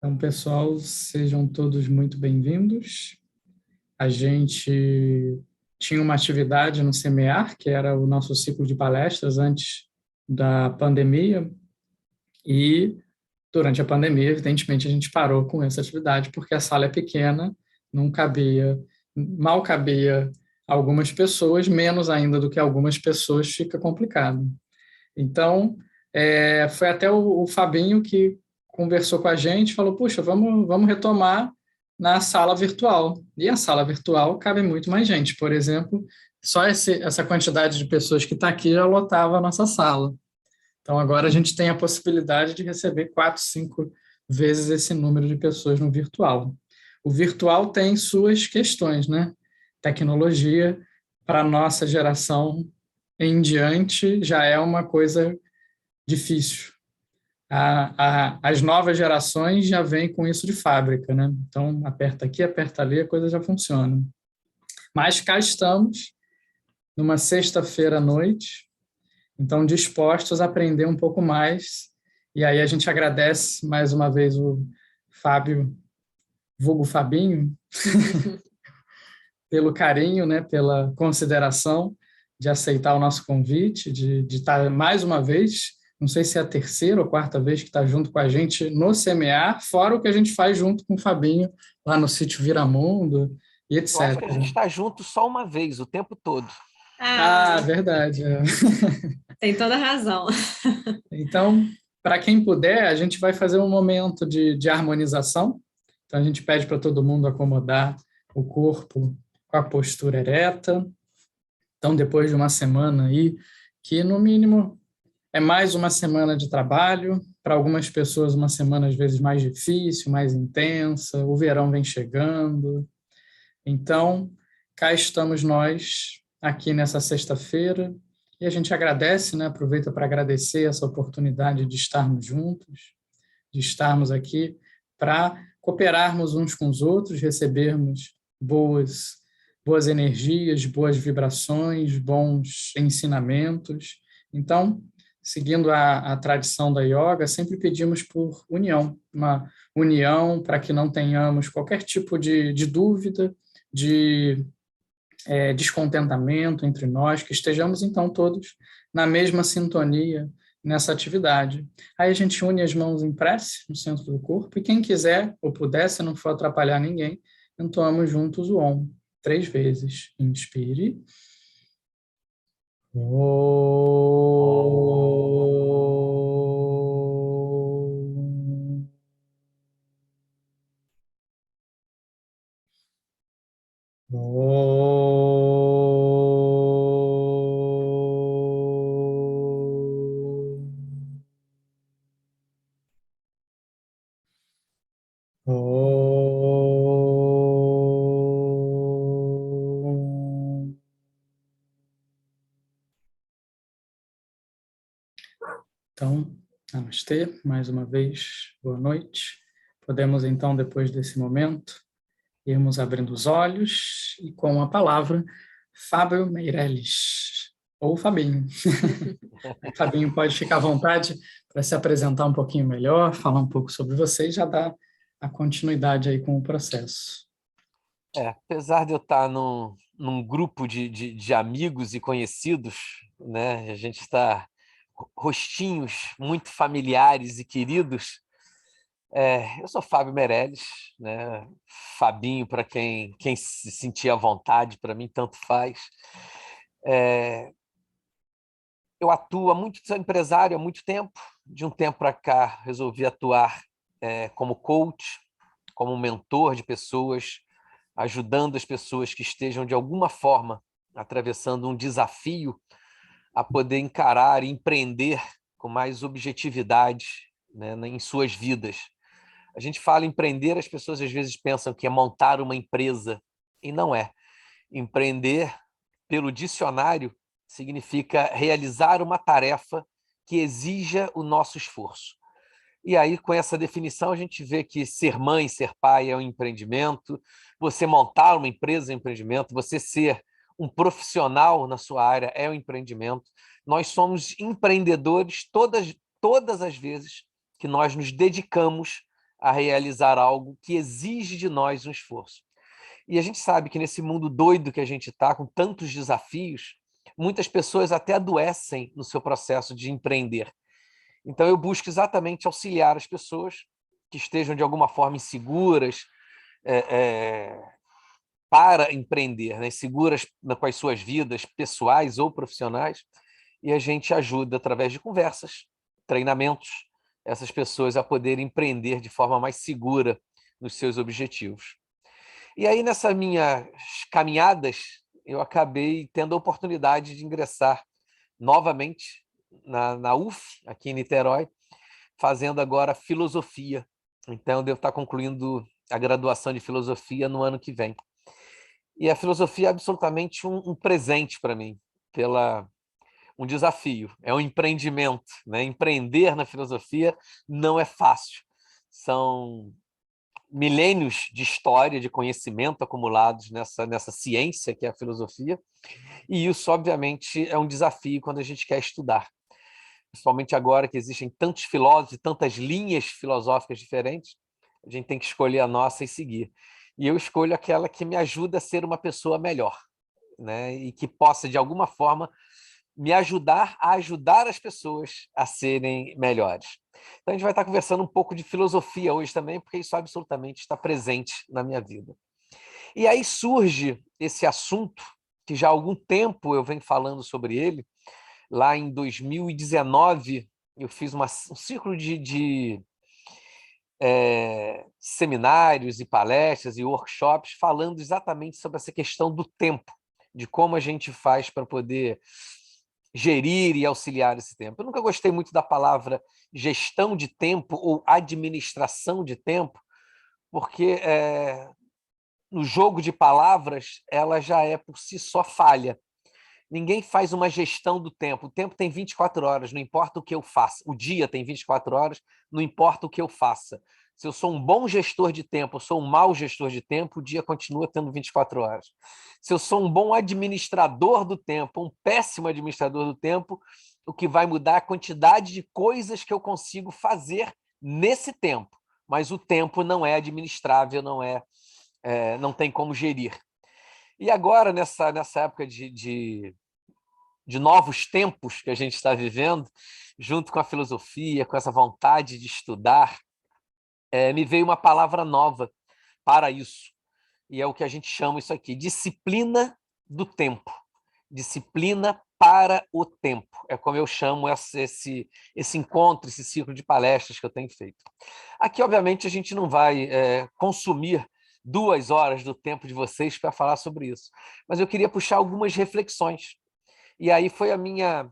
Então, pessoal, sejam todos muito bem-vindos. A gente tinha uma atividade no Semear, que era o nosso ciclo de palestras antes da pandemia, e durante a pandemia, evidentemente, a gente parou com essa atividade, porque a sala é pequena, não cabia, mal cabia algumas pessoas, menos ainda do que algumas pessoas, fica complicado. Então, foi até o Fabinho que conversou com a gente, falou, puxa, vamos retomar na sala virtual. E a sala virtual cabe muito mais gente. Por exemplo, só essa quantidade de pessoas que está aqui já lotava a nossa sala. Então, agora a gente tem a possibilidade de receber 4, 5 vezes esse número de pessoas no virtual. O virtual tem suas questões, né? Tecnologia, para a nossa geração em diante, já é uma coisa difícil. As novas gerações já vêm com isso de fábrica, né? Então, aperta aqui, aperta ali, a coisa já funciona. Mas cá estamos, numa sexta-feira à noite, então dispostos a aprender um pouco mais. E aí a gente agradece mais uma vez o Fábio, vulgo Fabinho, pelo carinho, né, pela consideração de aceitar o nosso convite, de estar mais uma vez, não sei se é a terceira ou quarta vez que está junto com a gente no Semear, fora o que a gente faz junto com o Fabinho lá no sítio Viramundo e Eu acho etc. que a gente está junto só uma vez, o tempo todo. Verdade. Tem toda a razão. Então, para quem puder, a gente vai fazer um momento de harmonização. Então, a gente pede para todo mundo acomodar o corpo com a postura ereta. Então, depois de uma semana aí, que no mínimo é mais uma semana de trabalho, para algumas pessoas uma semana às vezes mais difícil, mais intensa, o verão vem chegando. Então, cá estamos nós, aqui nessa sexta-feira, e a gente agradece, né? Aproveita para agradecer essa oportunidade de estarmos juntos, de estarmos aqui para cooperarmos uns com os outros, recebermos boas energias, boas vibrações, bons ensinamentos. Então, seguindo a tradição da yoga, sempre pedimos por união, uma união para que não tenhamos qualquer tipo de dúvida, de descontentamento entre nós, que estejamos, então, todos na mesma sintonia nessa atividade. Aí a gente une as mãos em prece no centro do corpo, e quem quiser ou puder, se não for atrapalhar ninguém, entoamos juntos o Om, 3 vezes. Inspire. Então, namastê, mais uma vez, boa noite. Podemos, então, depois desse momento, irmos abrindo os olhos e com a palavra, Fábio Meirelles, ou Fabinho. Fabinho pode ficar à vontade para se apresentar um pouquinho melhor, falar um pouco sobre você e já dar a continuidade aí com o processo. Apesar de eu estar num grupo de amigos e conhecidos, né, a gente está rostinhos muito familiares e queridos. Eu sou Fábio Meirelles, né? Fabinho, para quem se sentir à vontade, para mim tanto faz. Eu atuo sou empresário há muito tempo. De um tempo para cá, resolvi atuar como coach, como mentor de pessoas, ajudando as pessoas que estejam, de alguma forma, atravessando um desafio a poder encarar e empreender com mais objetividade, né, em suas vidas. A gente fala empreender, as pessoas às vezes pensam que é montar uma empresa, e não é. Empreender, pelo dicionário, significa realizar uma tarefa que exija o nosso esforço. E aí, com essa definição, a gente vê que ser mãe, ser pai é um empreendimento, você montar uma empresa é um empreendimento, você ser um profissional na sua área é um empreendimento. Nós somos empreendedores todas as vezes que nós nos dedicamos a realizar algo que exige de nós um esforço. E a gente sabe que nesse mundo doido que a gente está, com tantos desafios, muitas pessoas até adoecem no seu processo de empreender. Então eu busco exatamente auxiliar as pessoas que estejam de alguma forma inseguras para empreender, né? Seguras com as suas vidas pessoais ou profissionais, e a gente ajuda através de conversas, treinamentos, essas pessoas a poderem empreender de forma mais segura nos seus objetivos. E aí, nessas minhas caminhadas, eu acabei tendo a oportunidade de ingressar novamente na UF, aqui em Niterói, fazendo agora filosofia. Então, eu devo estar concluindo a graduação de filosofia no ano que vem. E a filosofia é absolutamente um presente para mim, um desafio, é um empreendimento, né? Empreender na filosofia não é fácil. São milênios de história, de conhecimento acumulados nessa ciência que é a filosofia, e isso, obviamente, é um desafio quando a gente quer estudar. Principalmente agora que existem tantos filósofos, tantas linhas filosóficas diferentes, a gente tem que escolher a nossa e seguir. E eu escolho aquela que me ajuda a ser uma pessoa melhor, né? E que possa, de alguma forma, me ajudar a ajudar as pessoas a serem melhores. Então, a gente vai estar conversando um pouco de filosofia hoje também, porque isso absolutamente está presente na minha vida. E aí surge esse assunto, que já há algum tempo eu venho falando sobre ele. Lá em 2019, eu fiz um ciclo de seminários e palestras e workshops falando exatamente sobre essa questão do tempo, de como a gente faz para poder gerir e auxiliar esse tempo. Eu nunca gostei muito da palavra gestão de tempo ou administração de tempo, porque no jogo de palavras ela já é por si só falha. Ninguém faz uma gestão do tempo. O tempo tem 24 horas, não importa o que eu faça. O dia tem 24 horas, não importa o que eu faça. Se eu sou um bom gestor de tempo, eu sou um mau gestor de tempo, o dia continua tendo 24 horas. Se eu sou um bom administrador do tempo, um péssimo administrador do tempo, o que vai mudar é a quantidade de coisas que eu consigo fazer nesse tempo. Mas o tempo não é administrável, não tem como gerir. E agora, nessa época de novos tempos que a gente está vivendo, junto com a filosofia, com essa vontade de estudar, me veio uma palavra nova para isso. E é o que a gente chama isso aqui, disciplina do tempo. Disciplina para o tempo. É como eu chamo esse encontro, esse ciclo de palestras que eu tenho feito. Aqui, obviamente, a gente não vai consumir 2 horas do tempo de vocês para falar sobre isso. Mas eu queria puxar algumas reflexões. E aí foi a minha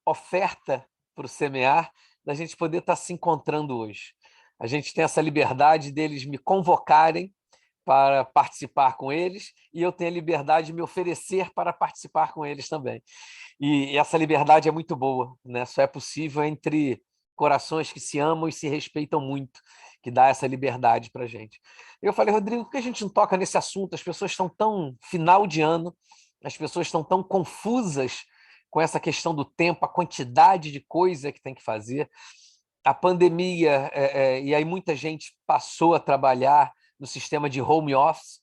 oferta para o Semear, da gente poder estar se encontrando hoje. A gente tem essa liberdade deles me convocarem para participar com eles, e eu tenho a liberdade de me oferecer para participar com eles também. E essa liberdade é muito boa, né? Só é possível entre corações que se amam e se respeitam muito, que dá essa liberdade para a gente. Eu falei, Rodrigo, por que a gente não toca nesse assunto? As pessoas estão tão final de ano, as pessoas estão tão confusas com essa questão do tempo, a quantidade de coisa que tem que fazer. A pandemia, e aí muita gente passou a trabalhar no sistema de home office,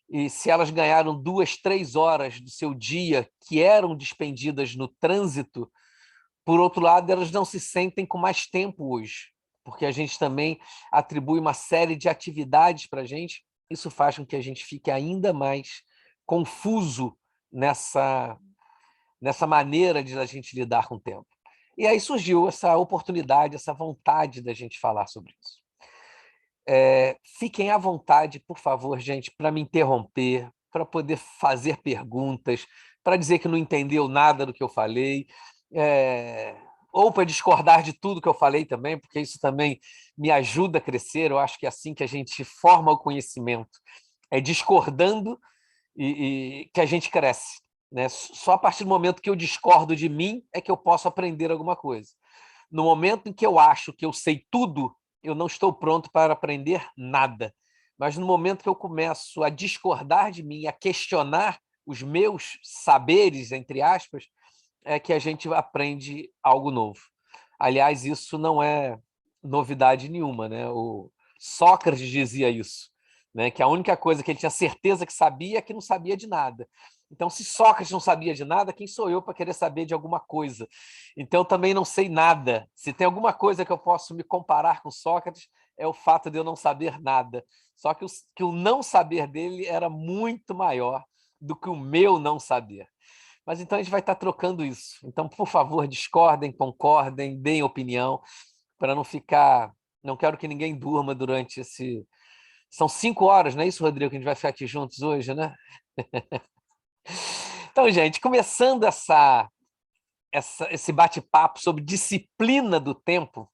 e se elas ganharam 2, 3 horas do seu dia que eram despendidas no trânsito, por outro lado, elas não se sentem com mais tempo hoje, porque a gente também atribui uma série de atividades para a gente. Isso faz com que a gente fique ainda mais confuso nessa maneira de a gente lidar com o tempo. E aí surgiu essa oportunidade, essa vontade da gente falar sobre isso. Fiquem à vontade, por favor, gente, para me interromper, para poder fazer perguntas, para dizer que não entendeu nada do que eu falei, ou para discordar de tudo que eu falei também, porque isso também me ajuda a crescer. Eu acho que é assim que a gente forma o conhecimento, é discordando e que a gente cresce, né? Só a partir do momento que eu discordo de mim é que eu posso aprender alguma coisa. No momento em que eu acho que eu sei tudo, eu não estou pronto para aprender nada. Mas no momento que eu começo a discordar de mim, a questionar os meus saberes, entre aspas, é que a gente aprende algo novo. Aliás, isso não é novidade nenhuma, né? Sócrates dizia isso, né? Que a única coisa que ele tinha certeza que sabia é que não sabia de nada. Então, se Sócrates não sabia de nada, quem sou eu para querer saber de alguma coisa? Então, eu também não sei nada. Se tem alguma coisa que eu posso me comparar com Sócrates, é o fato de eu não saber nada. Só que o não saber dele era muito maior do que o meu não saber. Mas então a gente vai estar trocando isso. Então, por favor, discordem, concordem, deem opinião, para não ficar... Não quero que ninguém durma durante esse... São 5 horas, não é isso, Rodrigo, que a gente vai ficar aqui juntos hoje, né? Então, gente, começando esse bate-papo sobre disciplina do tempo,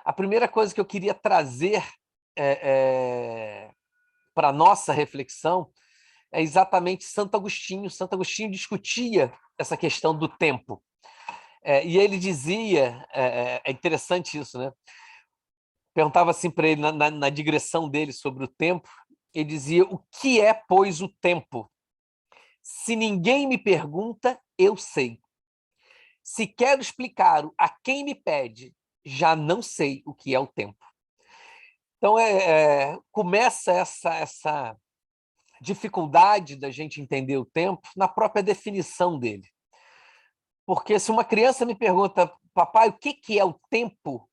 a primeira coisa que eu queria trazer para a nossa reflexão é exatamente Santo Agostinho. Santo Agostinho discutia essa questão do tempo. E ele dizia, é interessante isso, né? Perguntava assim para ele, na digressão dele sobre o tempo, ele dizia: o que é, pois, o tempo? Se ninguém me pergunta, eu sei. Se quero explicar a quem me pede, já não sei o que é o tempo. Então, começa essa dificuldade da gente entender o tempo na própria definição dele. Porque se uma criança me pergunta, papai, o que é o tempo?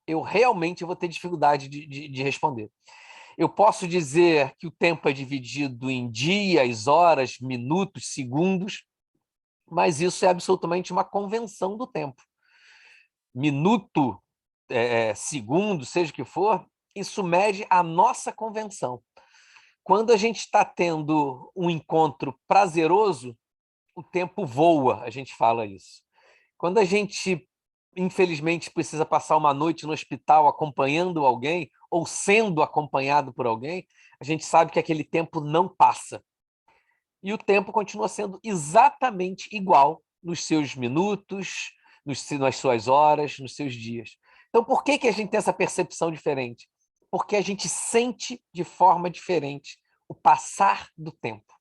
Eu realmente vou ter dificuldade de responder. Eu posso dizer que o tempo é dividido em dias, horas, minutos, segundos, mas isso é absolutamente uma convenção do tempo. Minuto, segundo, seja o que for, isso mede a nossa convenção. Quando a gente está tendo um encontro prazeroso, o tempo voa, a gente fala isso. Quando a gente, infelizmente, precisa passar uma noite no hospital acompanhando alguém ou sendo acompanhado por alguém, a gente sabe que aquele tempo não passa. E o tempo continua sendo exatamente igual nos seus minutos, nas suas horas, nos seus dias. Então, por que a gente tem essa percepção diferente? Porque a gente sente de forma diferente o passar do tempo.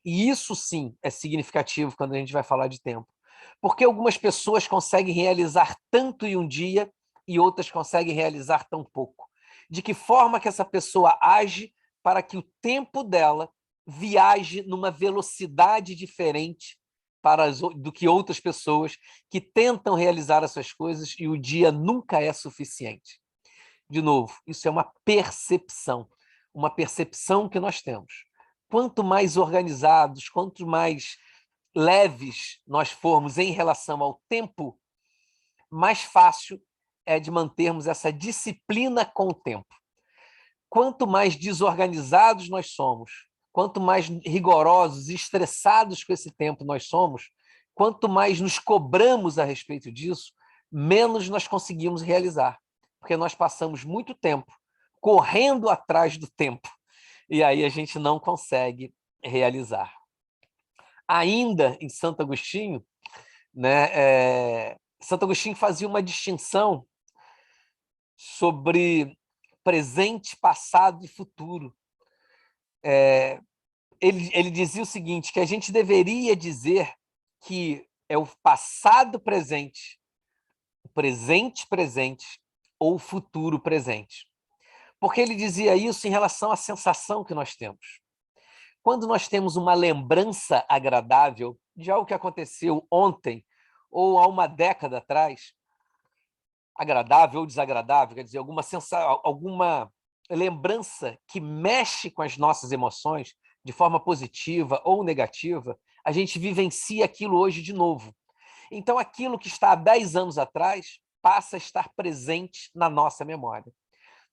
E isso, sim, é significativo quando a gente vai falar de tempo. Porque algumas pessoas conseguem realizar tanto em um dia e outras conseguem realizar tão pouco. De que forma que essa pessoa age para que o tempo dela viaje numa velocidade diferente do que outras pessoas que tentam realizar as suas coisas e o dia nunca é suficiente. De novo, isso é uma percepção que nós temos. Quanto mais organizados, quanto mais leves nós formos em relação ao tempo, mais fácil é de mantermos essa disciplina com o tempo. Quanto mais desorganizados nós somos, quanto mais rigorosos e estressados com esse tempo nós somos, quanto mais nos cobramos a respeito disso, menos nós conseguimos realizar. Porque nós passamos muito tempo correndo atrás do tempo. E aí a gente não consegue realizar. Ainda em Santo Agostinho, né, Santo Agostinho fazia uma distinção sobre presente, passado e futuro. Ele dizia o seguinte, que a gente deveria dizer que é o passado presente, o presente presente ou o futuro presente. Porque ele dizia isso em relação à sensação que nós temos. Quando nós temos uma lembrança agradável de algo que aconteceu ontem ou há uma década atrás, agradável ou desagradável, quer dizer, alguma lembrança que mexe com as nossas emoções de forma positiva ou negativa, a gente vivencia aquilo hoje de novo. Então, aquilo que está há 10 anos atrás passa a estar presente na nossa memória.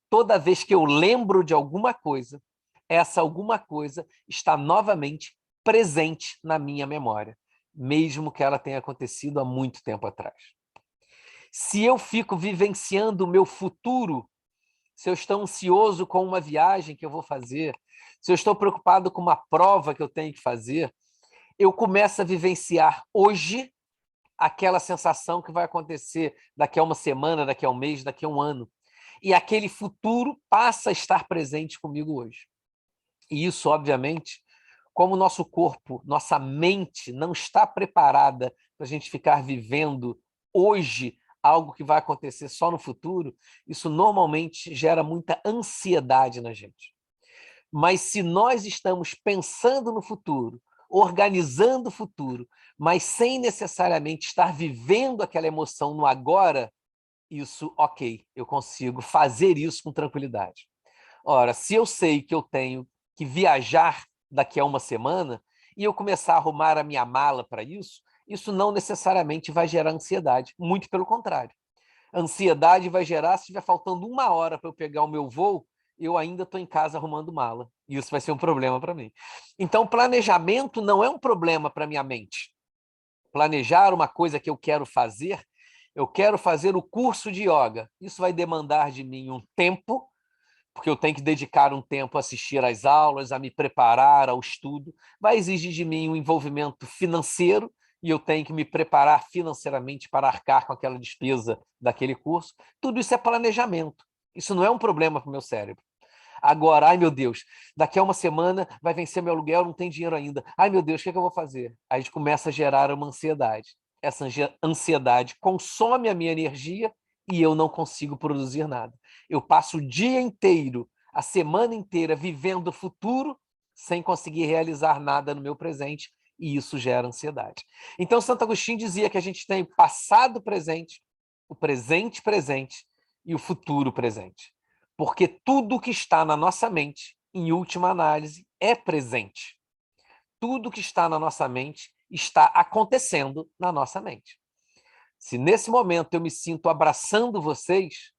Toda vez que eu lembro de alguma coisa, essa alguma coisa está novamente presente na minha memória, mesmo que ela tenha acontecido há muito tempo atrás. Se eu fico vivenciando o meu futuro, se eu estou ansioso com uma viagem que eu vou fazer, se eu estou preocupado com uma prova que eu tenho que fazer, eu começo a vivenciar hoje aquela sensação que vai acontecer daqui a uma semana, daqui a um mês, daqui a um ano. E aquele futuro passa a estar presente comigo hoje. E isso, obviamente, como o nosso corpo, nossa mente não está preparada para a gente ficar vivendo hoje algo que vai acontecer só no futuro, isso normalmente gera muita ansiedade na gente. Mas se nós estamos pensando no futuro, organizando o futuro, mas sem necessariamente estar vivendo aquela emoção no agora, isso, ok, eu consigo fazer isso com tranquilidade. Ora, se eu sei que eu tenho que viajar daqui a uma semana e eu começar a arrumar a minha mala para isso, isso não necessariamente vai gerar ansiedade, muito pelo contrário. A ansiedade vai gerar se estiver faltando uma hora para eu pegar o meu voo, eu ainda estou em casa arrumando mala. E isso vai ser um problema para mim. Então, planejamento não é um problema para minha mente. Planejar uma coisa que eu quero fazer o curso de yoga. Isso vai demandar de mim um tempo, porque eu tenho que dedicar um tempo a assistir às aulas, a me preparar ao estudo. Vai exigir de mim um envolvimento financeiro, e eu tenho que me preparar financeiramente para arcar com aquela despesa daquele curso. Tudo isso é planejamento. Isso não é um problema para o meu cérebro. Agora, ai meu Deus, daqui a uma semana vai vencer meu aluguel, não tem dinheiro ainda. Ai meu Deus, o que eu vou fazer? Aí a gente começa a gerar uma ansiedade. Essa ansiedade consome a minha energia e eu não consigo produzir nada. Eu passo o dia inteiro, a semana inteira, vivendo o futuro sem conseguir realizar nada no meu presente, e isso gera ansiedade. Então, Santo Agostinho dizia que a gente tem passado presente, o presente presente e o futuro presente. Porque tudo que está na nossa mente, em última análise, é presente. Tudo que está na nossa mente está acontecendo na nossa mente. Se nesse momento eu me sinto abraçando vocês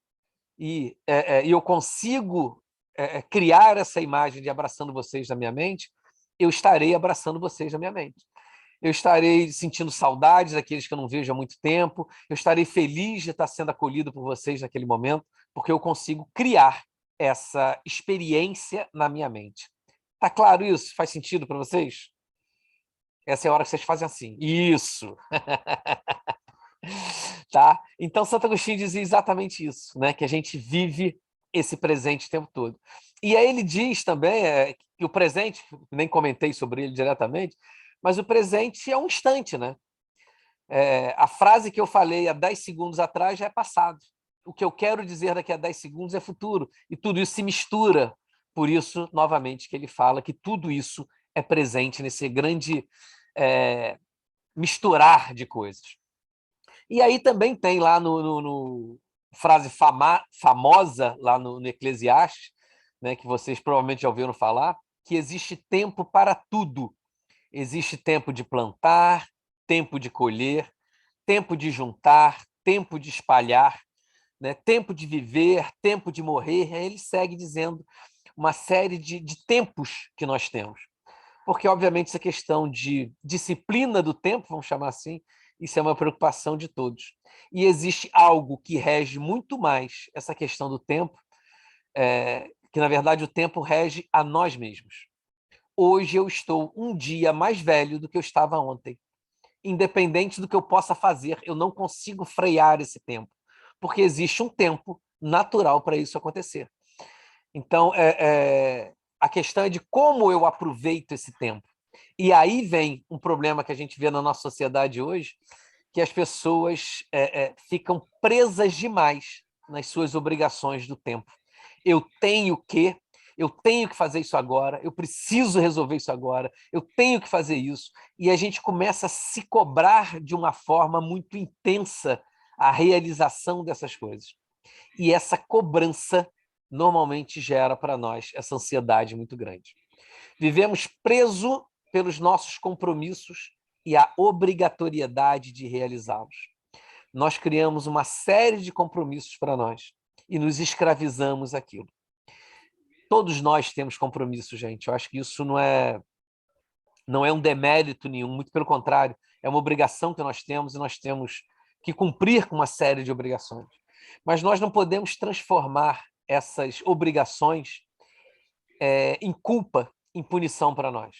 e eu consigo criar essa imagem de abraçando vocês na minha mente, eu estarei abraçando vocês na minha mente. Eu estarei sentindo saudades daqueles que eu não vejo há muito tempo, eu estarei feliz de estar sendo acolhido por vocês naquele momento, porque eu consigo criar essa experiência na minha mente. Tá claro isso? Faz sentido para vocês? Essa é a hora que vocês fazem assim. Isso! Tá? Então, Santo Agostinho dizia exatamente isso, né? Que a gente vive esse presente o tempo todo. E aí ele diz também que o presente, nem comentei sobre ele diretamente, mas o presente é um instante, né? A frase que eu falei há 10 segundos atrás já é passado. O que eu quero dizer daqui a 10 segundos é futuro. E tudo isso se mistura. Por isso, novamente, que ele fala que tudo isso é presente nesse grande misturar de coisas. E aí também tem lá no frase famosa, lá no Eclesiastes, né, que vocês provavelmente já ouviram falar, que existe tempo para tudo. Existe tempo de plantar, tempo de colher, tempo de juntar, tempo de espalhar, né? Tempo de viver, tempo de morrer. Aí ele segue dizendo uma série de tempos que nós temos. Porque, obviamente, essa questão de disciplina do tempo, vamos chamar assim, isso é uma preocupação de todos. E existe algo que rege muito mais essa questão do tempo, que, na verdade, o tempo rege a nós mesmos. Hoje eu estou um dia mais velho do que eu estava ontem. Independente do que eu possa fazer, eu não consigo frear esse tempo, porque existe um tempo natural para isso acontecer. Então, a questão é de como eu aproveito esse tempo. E aí vem um problema que a gente vê na nossa sociedade hoje, que as pessoas ficam presas demais nas suas obrigações do tempo. Eu tenho que fazer isso agora, eu preciso resolver isso agora, eu tenho que fazer isso. E a gente começa a se cobrar de uma forma muito intensa a realização dessas coisas. E essa cobrança normalmente gera para nós essa ansiedade muito grande. Vivemos presos pelos nossos compromissos e a obrigatoriedade de realizá-los. Nós criamos uma série de compromissos para nós e nos escravizamos aquilo. Todos nós temos compromissos, gente. Eu acho que isso não é um demérito nenhum, muito pelo contrário, é uma obrigação que nós temos e nós temos que cumprir com uma série de obrigações. Mas nós não podemos transformar essas obrigações em culpa, em punição para nós.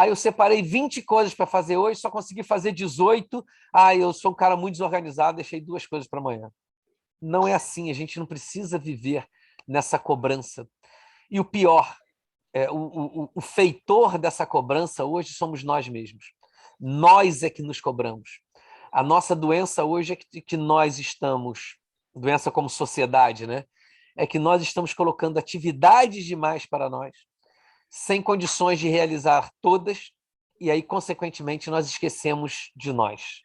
Eu separei 20 coisas para fazer hoje, só consegui fazer 18. Eu sou um cara muito desorganizado, deixei 2 coisas para amanhã. Não é assim, a gente não precisa viver nessa cobrança. E o pior, o feitor dessa cobrança hoje somos nós mesmos. Nós é que nos cobramos. A nossa doença hoje é que nós estamos, doença como sociedade, né? É que nós estamos colocando atividades demais para nós, sem condições de realizar todas, e aí, consequentemente, nós esquecemos de nós,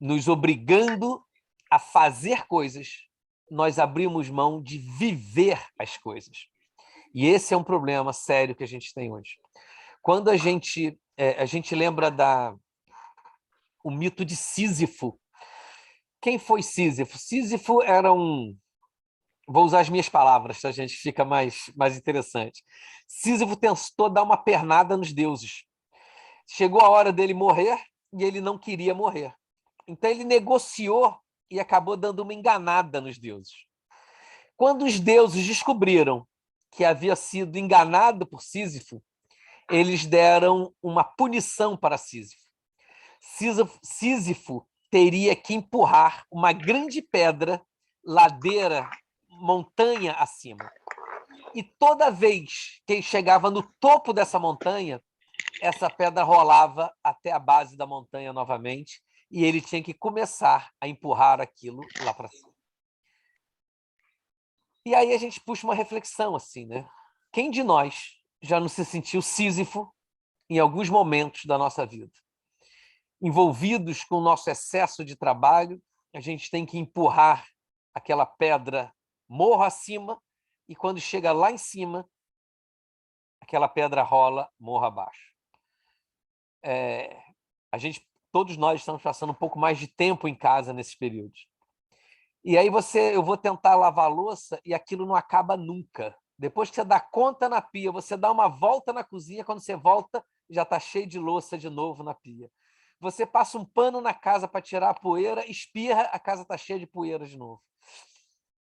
nos obrigando a fazer coisas, nós abrimos mão de viver as coisas. E esse é um problema sério que a gente tem hoje. Quando a gente lembra o mito de Sísifo. Quem foi Sísifo? Sísifo era um... Vou usar as minhas palavras, tá, gente? Fica mais interessante. Sísifo tentou dar uma pernada nos deuses. Chegou a hora dele morrer e ele não queria morrer. Então ele negociou e acabou dando uma enganada nos deuses. Quando os deuses descobriram que havia sido enganado por Sísifo, eles deram uma punição para Sísifo. Sísifo teria que empurrar uma grande pedra, ladeira, montanha acima. E toda vez que ele chegava no topo dessa montanha, essa pedra rolava até a base da montanha novamente, e ele tinha que começar a empurrar aquilo lá para cima. E aí a gente puxa uma reflexão assim, né? Quem de nós já não se sentiu Sísifo em alguns momentos da nossa vida? Envolvidos com o nosso excesso de trabalho, a gente tem que empurrar aquela pedra morro acima, e quando chega lá em cima, aquela pedra rola morro abaixo. Todos nós estamos passando um pouco mais de tempo em casa nesses períodos. E aí eu vou tentar lavar a louça e aquilo não acaba nunca. Depois que você dá conta na pia, você dá uma volta na cozinha, quando você volta, já está cheio de louça de novo na pia. Você passa um pano na casa para tirar a poeira, espirra, a casa está cheia de poeira de novo.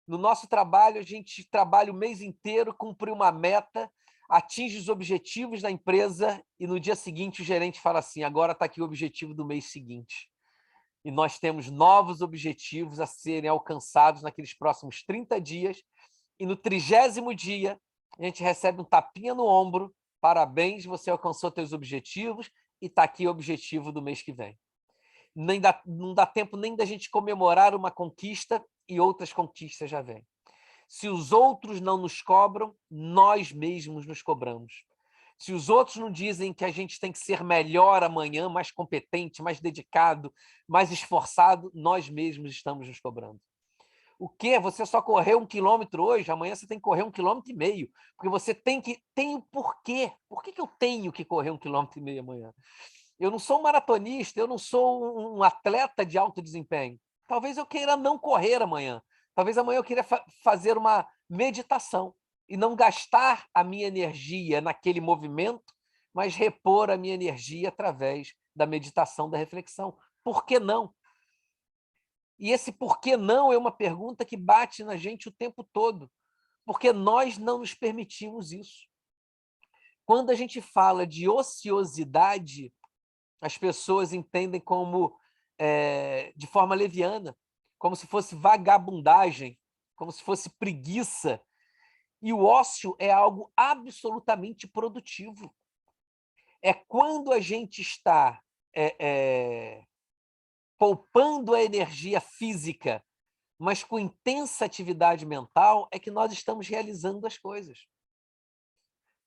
No nosso trabalho, a gente trabalha o mês inteiro, cumpre uma meta, atinge os objetivos da empresa e no dia seguinte o gerente fala assim, agora está aqui o objetivo do mês seguinte. E nós temos novos objetivos a serem alcançados naqueles próximos 30 dias, e no 30º dia a gente recebe um tapinha no ombro, parabéns, você alcançou seus objetivos e está aqui o objetivo do mês que vem. Não dá tempo nem da gente comemorar uma conquista e outras conquistas já vêm. Se os outros não nos cobram, nós mesmos nos cobramos. Se os outros não dizem que a gente tem que ser melhor amanhã, mais competente, mais dedicado, mais esforçado, nós mesmos estamos nos cobrando. O quê? Você só correu 1 quilômetro hoje, amanhã você tem que correr 1,5 quilômetros, porque você tem o porquê. Por que eu tenho que correr 1,5 quilômetros amanhã? Eu não sou um maratonista, eu não sou um atleta de alto desempenho. Talvez eu queira não correr amanhã. Talvez amanhã eu queira fazer uma meditação e não gastar a minha energia naquele movimento, mas repor a minha energia através da meditação, da reflexão. Por que não? E esse por que não é uma pergunta que bate na gente o tempo todo, porque nós não nos permitimos isso. Quando a gente fala de ociosidade, as pessoas entendem como de forma leviana, como se fosse vagabundagem, como se fosse preguiça. E o ócio é algo absolutamente produtivo. É quando a gente está poupando a energia física, mas com intensa atividade mental, é que nós estamos realizando as coisas.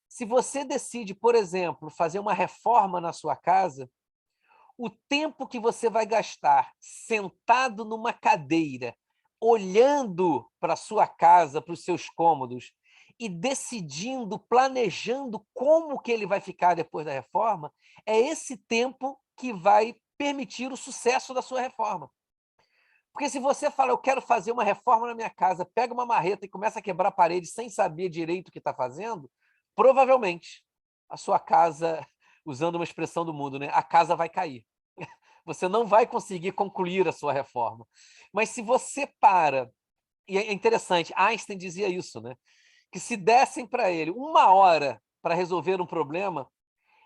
Se você decide, por exemplo, fazer uma reforma na sua casa, o tempo que você vai gastar sentado numa cadeira, olhando para a sua casa, para os seus cômodos, e decidindo, planejando como que ele vai ficar depois da reforma, é esse tempo que vai permitir o sucesso da sua reforma. Porque se você fala, eu quero fazer uma reforma na minha casa, pega uma marreta e começa a quebrar a parede sem saber direito o que está fazendo, provavelmente a sua casa, usando uma expressão do mundo, né, a casa vai cair. Você não vai conseguir concluir a sua reforma. Mas se você para, e é interessante, Einstein dizia isso, né? Que se dessem para ele 1 hora para resolver um problema,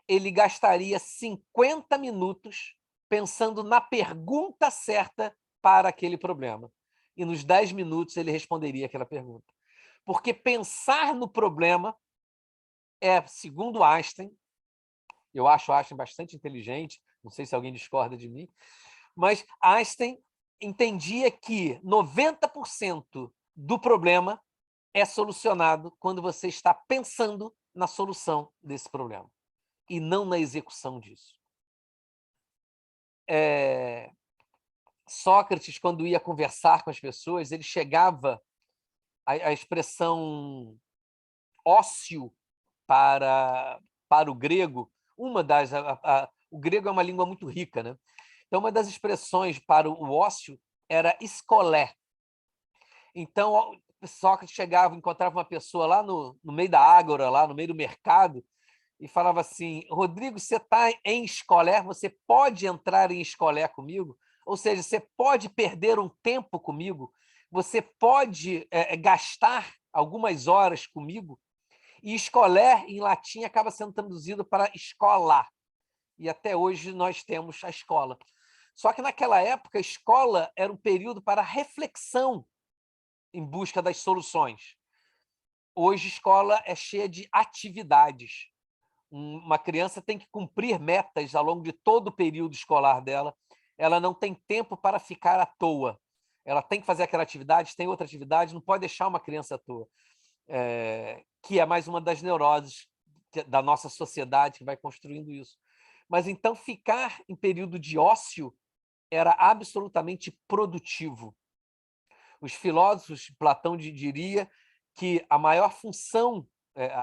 ele gastaria 50 minutos pensando na pergunta certa para aquele problema. E nos 10 minutos ele responderia aquela pergunta. Porque pensar no problema é, segundo Einstein, eu acho Einstein bastante inteligente, não sei se alguém discorda de mim, mas Einstein entendia que 90% do problema é solucionado quando você está pensando na solução desse problema e não na execução disso. Sócrates, quando ia conversar com as pessoas, ele chegava a expressão ócio para o grego, o grego é uma língua muito rica, né? Então, uma das expressões para o ócio era escolé. Então, Sócrates chegava, encontrava uma pessoa lá no meio da ágora, lá no meio do mercado, e falava assim: Rodrigo, você está em escolé, você pode entrar em escolé comigo? Ou seja, você pode perder um tempo comigo? Você pode gastar algumas horas comigo? E escolé, em latim, acaba sendo traduzido para escola. E até hoje nós temos a escola. Só que naquela época, a escola era um período para reflexão em busca das soluções. Hoje, a escola é cheia de atividades. Uma criança tem que cumprir metas ao longo de todo o período escolar dela. Ela não tem tempo para ficar à toa. Ela tem que fazer aquela atividade, tem outra atividade, não pode deixar uma criança à toa. Que é mais uma das neuroses da nossa sociedade que vai construindo isso. Mas então ficar em período de ócio era absolutamente produtivo. Os filósofos, Platão diria que a maior função,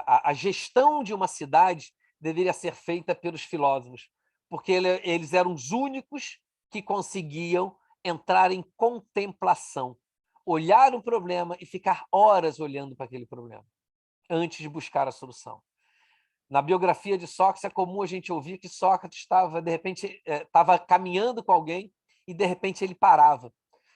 a gestão de uma cidade deveria ser feita pelos filósofos, porque eles eram os únicos que conseguiam entrar em contemplação, olhar um problema e ficar horas olhando para aquele problema, antes de buscar a solução. Na biografia de Sócrates, é comum a gente ouvir que Sócrates estava, de repente, estava caminhando com alguém e, de repente, ele parava.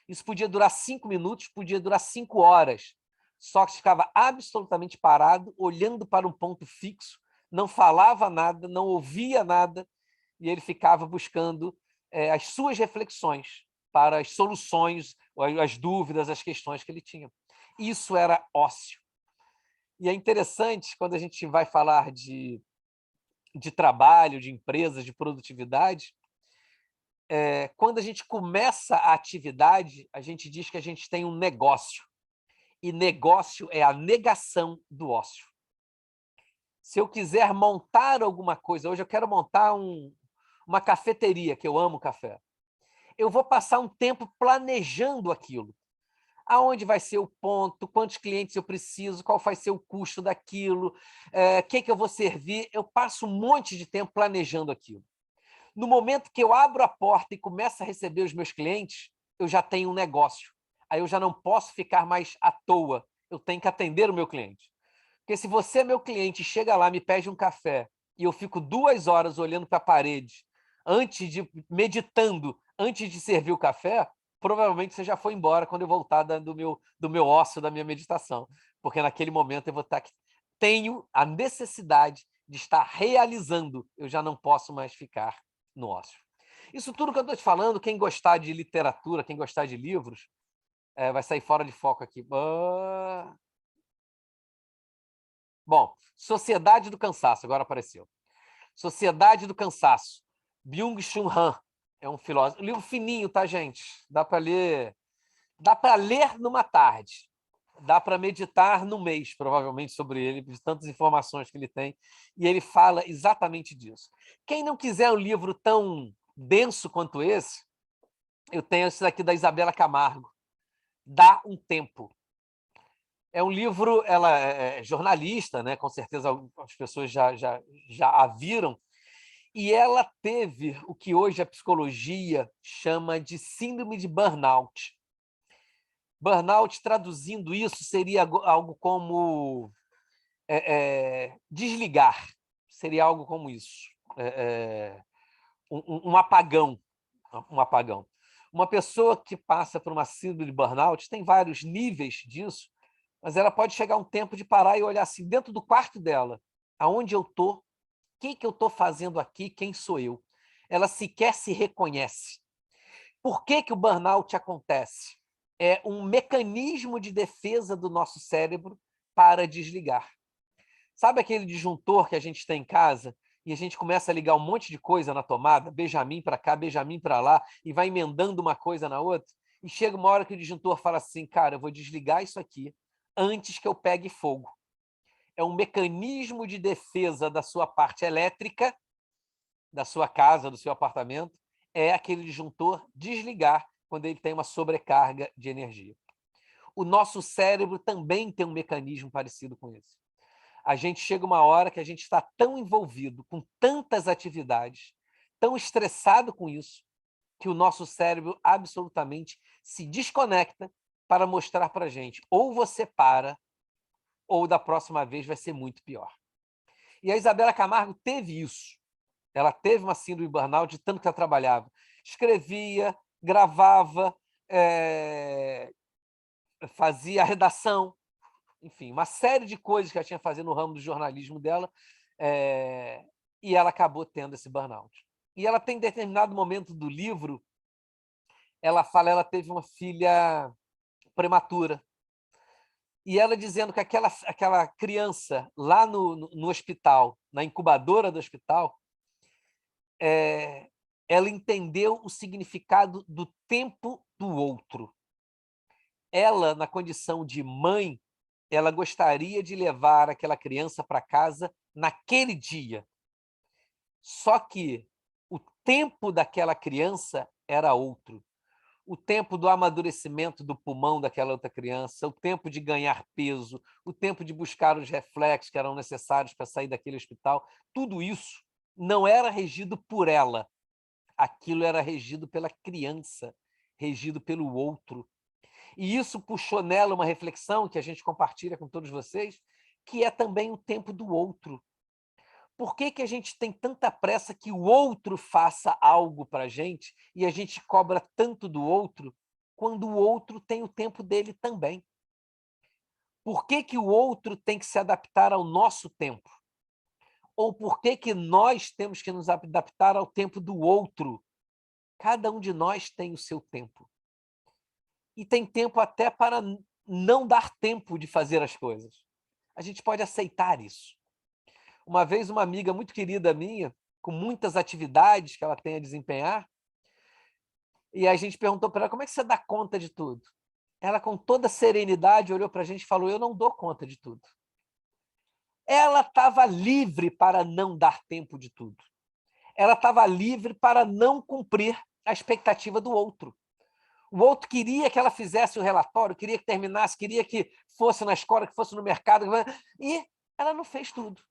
Isso podia durar 5 minutos, podia durar 5 horas. Sócrates ficava absolutamente parado, olhando para um ponto fixo, não falava nada, não ouvia nada, e ele ficava buscando as suas reflexões para as soluções, as dúvidas, as questões que ele tinha. Isso era ócio. E é interessante, quando a gente vai falar de trabalho, de empresas, de produtividade, quando a gente começa a atividade, a gente diz que a gente tem um negócio. E negócio é a negação do ócio. Se eu quiser montar alguma coisa, hoje eu quero montar uma cafeteria, que eu amo café. Eu vou passar um tempo planejando aquilo. Aonde vai ser o ponto, quantos clientes eu preciso, qual vai ser o custo daquilo, o que eu vou servir. Eu passo um monte de tempo planejando aquilo. No momento que eu abro a porta e começo a receber os meus clientes, eu já tenho um negócio. Aí eu já não posso ficar mais à toa. Eu tenho que atender o meu cliente. Porque se você é meu cliente, chega lá, me pede um café, e eu fico 2 horas olhando para a parede, meditando, antes de servir o café, provavelmente você já foi embora quando eu voltar do meu ócio, da minha meditação. Porque naquele momento eu vou estar... Tenho a necessidade de estar realizando. Eu já não posso mais ficar no ócio. Isso tudo que eu estou te falando, quem gostar de literatura, quem gostar de livros, vai sair fora de foco aqui. Bom, Sociedade do Cansaço, agora apareceu. Sociedade do Cansaço. Byung-Chul Han é um filósofo. Livro fininho, tá, gente? Dá para ler numa tarde. Dá para meditar no mês, provavelmente, sobre ele, de tantas informações que ele tem. E ele fala exatamente disso. Quem não quiser um livro tão denso quanto esse, eu tenho esse daqui da Isabela Camargo. Dá um Tempo. É um livro, ela é jornalista, né? Com certeza as pessoas já a viram, e ela teve o que hoje a psicologia chama de síndrome de burnout. Burnout, traduzindo isso, seria algo como desligar, seria algo como isso, um apagão. Uma pessoa que passa por uma síndrome de burnout tem vários níveis disso, mas ela pode chegar a um tempo de parar e olhar assim, dentro do quarto dela, aonde eu estou, o que eu estou fazendo aqui, quem sou eu? Ela sequer se reconhece. Por que o burnout acontece? É um mecanismo de defesa do nosso cérebro para desligar. Sabe aquele disjuntor que a gente tem em casa e a gente começa a ligar um monte de coisa na tomada, Benjamin para cá, Benjamin para lá, e vai emendando uma coisa na outra, e chega uma hora que o disjuntor fala assim, cara, eu vou desligar isso aqui antes que eu pegue fogo. É um mecanismo de defesa da sua parte elétrica, da sua casa, do seu apartamento, é aquele disjuntor desligar quando ele tem uma sobrecarga de energia. O nosso cérebro também tem um mecanismo parecido com esse. A gente chega uma hora que a gente está tão envolvido com tantas atividades, tão estressado com isso, que o nosso cérebro absolutamente se desconecta para mostrar para a gente, ou você para, ou da próxima vez vai ser muito pior. E a Isabela Camargo teve isso. Ela teve uma síndrome de burnout de tanto que ela trabalhava. Escrevia, gravava, fazia a redação, enfim, uma série de coisas que ela tinha que fazer no ramo do jornalismo dela, e ela acabou tendo esse burnout. E ela tem determinado momento do livro, ela fala, ela teve uma filha prematura, e ela dizendo que aquela criança lá no hospital, na incubadora do hospital, ela entendeu o significado do tempo do outro. Ela, na condição de mãe, ela gostaria de levar aquela criança para casa naquele dia. Só que o tempo daquela criança era outro. O tempo do amadurecimento do pulmão daquela outra criança, o tempo de ganhar peso, o tempo de buscar os reflexos que eram necessários para sair daquele hospital, tudo isso não era regido por ela. Aquilo era regido pela criança, regido pelo outro. E isso puxou nela uma reflexão que a gente compartilha com todos vocês, que é também o tempo do outro. Por que a gente tem tanta pressa que o outro faça algo para a gente e a gente cobra tanto do outro quando o outro tem o tempo dele também? Por que o outro tem que se adaptar ao nosso tempo? Ou por que nós temos que nos adaptar ao tempo do outro? Cada um de nós tem o seu tempo. E tem tempo até para não dar tempo de fazer as coisas. A gente pode aceitar isso. Uma vez, uma amiga muito querida minha, com muitas atividades que ela tem a desempenhar, e a gente perguntou para ela, como é que você dá conta de tudo? Ela, com toda serenidade, olhou para a gente e falou, eu não dou conta de tudo. Ela estava livre para não dar tempo de tudo. Ela estava livre para não cumprir a expectativa do outro. O outro queria que ela fizesse o relatório, queria que terminasse, queria que fosse na escola, que fosse no mercado, e ela não fez tudo.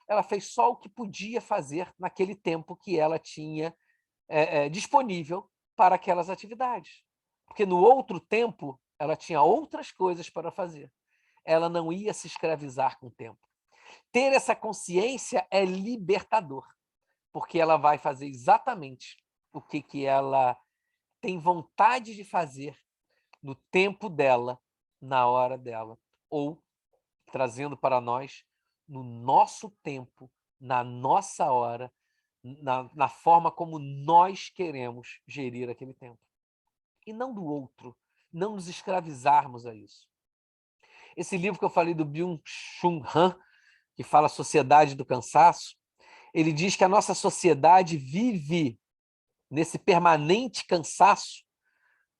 Ela fez só o que podia fazer naquele tempo que ela tinha disponível para aquelas atividades. Porque no outro tempo, ela tinha outras coisas para fazer. Ela não ia se escravizar com o tempo. Ter essa consciência é libertador, porque ela vai fazer exatamente o que ela tem vontade de fazer no tempo dela, na hora dela, ou, trazendo para nós, no nosso tempo, na nossa hora, na forma como nós queremos gerir aquele tempo. E não do outro, não nos escravizarmos a isso. Esse livro que eu falei do Byung-Chul Han, que fala Sociedade do Cansaço, ele diz que a nossa sociedade vive nesse permanente cansaço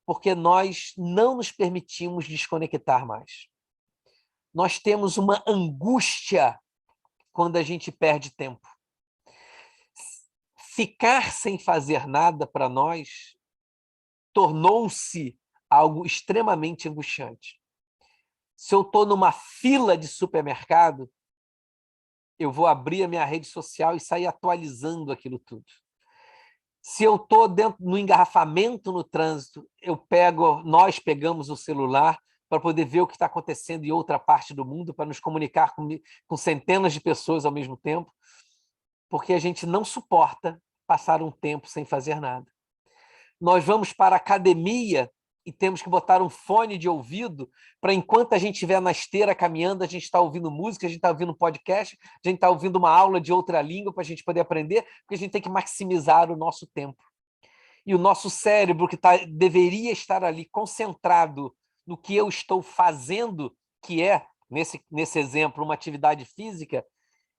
porque nós não nos permitimos desconectar mais. Nós temos uma angústia quando a gente perde tempo. Ficar sem fazer nada para nós tornou-se algo extremamente angustiante. Se eu estou numa fila de supermercado, eu vou abrir a minha rede social e sair atualizando aquilo tudo. Se eu estou no engarrafamento no trânsito, nós pegamos o celular para poder ver o que está acontecendo em outra parte do mundo, para nos comunicar com centenas de pessoas ao mesmo tempo, porque a gente não suporta passar um tempo sem fazer nada. Nós vamos para a academia e temos que botar um fone de ouvido para, enquanto a gente estiver na esteira caminhando, a gente está ouvindo música, a gente está ouvindo podcast, a gente está ouvindo uma aula de outra língua para a gente poder aprender, porque a gente tem que maximizar o nosso tempo. E o nosso cérebro, que deveria estar ali concentrado no que eu estou fazendo, que é, nesse exemplo, uma atividade física,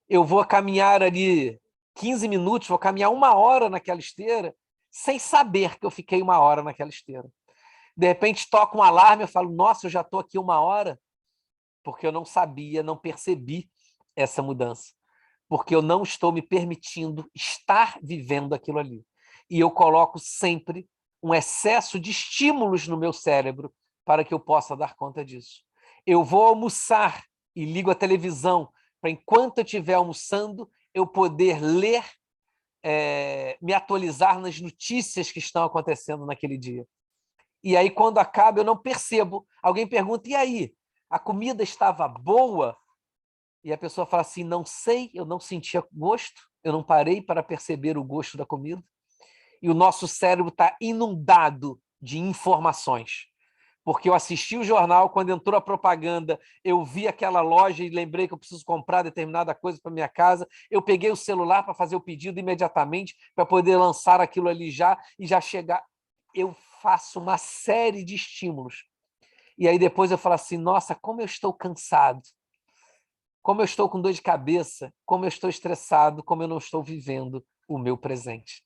eu vou caminhar ali 15 minutos, vou caminhar 1 hora naquela esteira, sem saber que eu fiquei 1 hora naquela esteira. De repente toca um alarme, eu falo, nossa, eu já estou aqui 1 hora, porque eu não sabia, não percebi essa mudança. Porque eu não estou me permitindo estar vivendo aquilo ali. E eu coloco sempre um excesso de estímulos no meu cérebro para que eu possa dar conta disso. Eu vou almoçar e ligo a televisão para, enquanto eu estiver almoçando, eu poder ler, me atualizar nas notícias que estão acontecendo naquele dia. E aí, quando acaba, eu não percebo. Alguém pergunta, e aí? A comida estava boa? E a pessoa fala assim, não sei, eu não sentia gosto, eu não parei para perceber o gosto da comida. E o nosso cérebro está inundado de informações. Porque eu assisti o jornal, quando entrou a propaganda, eu vi aquela loja e lembrei que eu preciso comprar determinada coisa para minha casa. Eu peguei o celular para fazer o pedido imediatamente, para poder lançar aquilo ali já e já chegar. Eu faço uma série de estímulos. E aí depois eu falo assim, nossa, como eu estou cansado. Como eu estou com dor de cabeça, como eu estou estressado, como eu não estou vivendo o meu presente.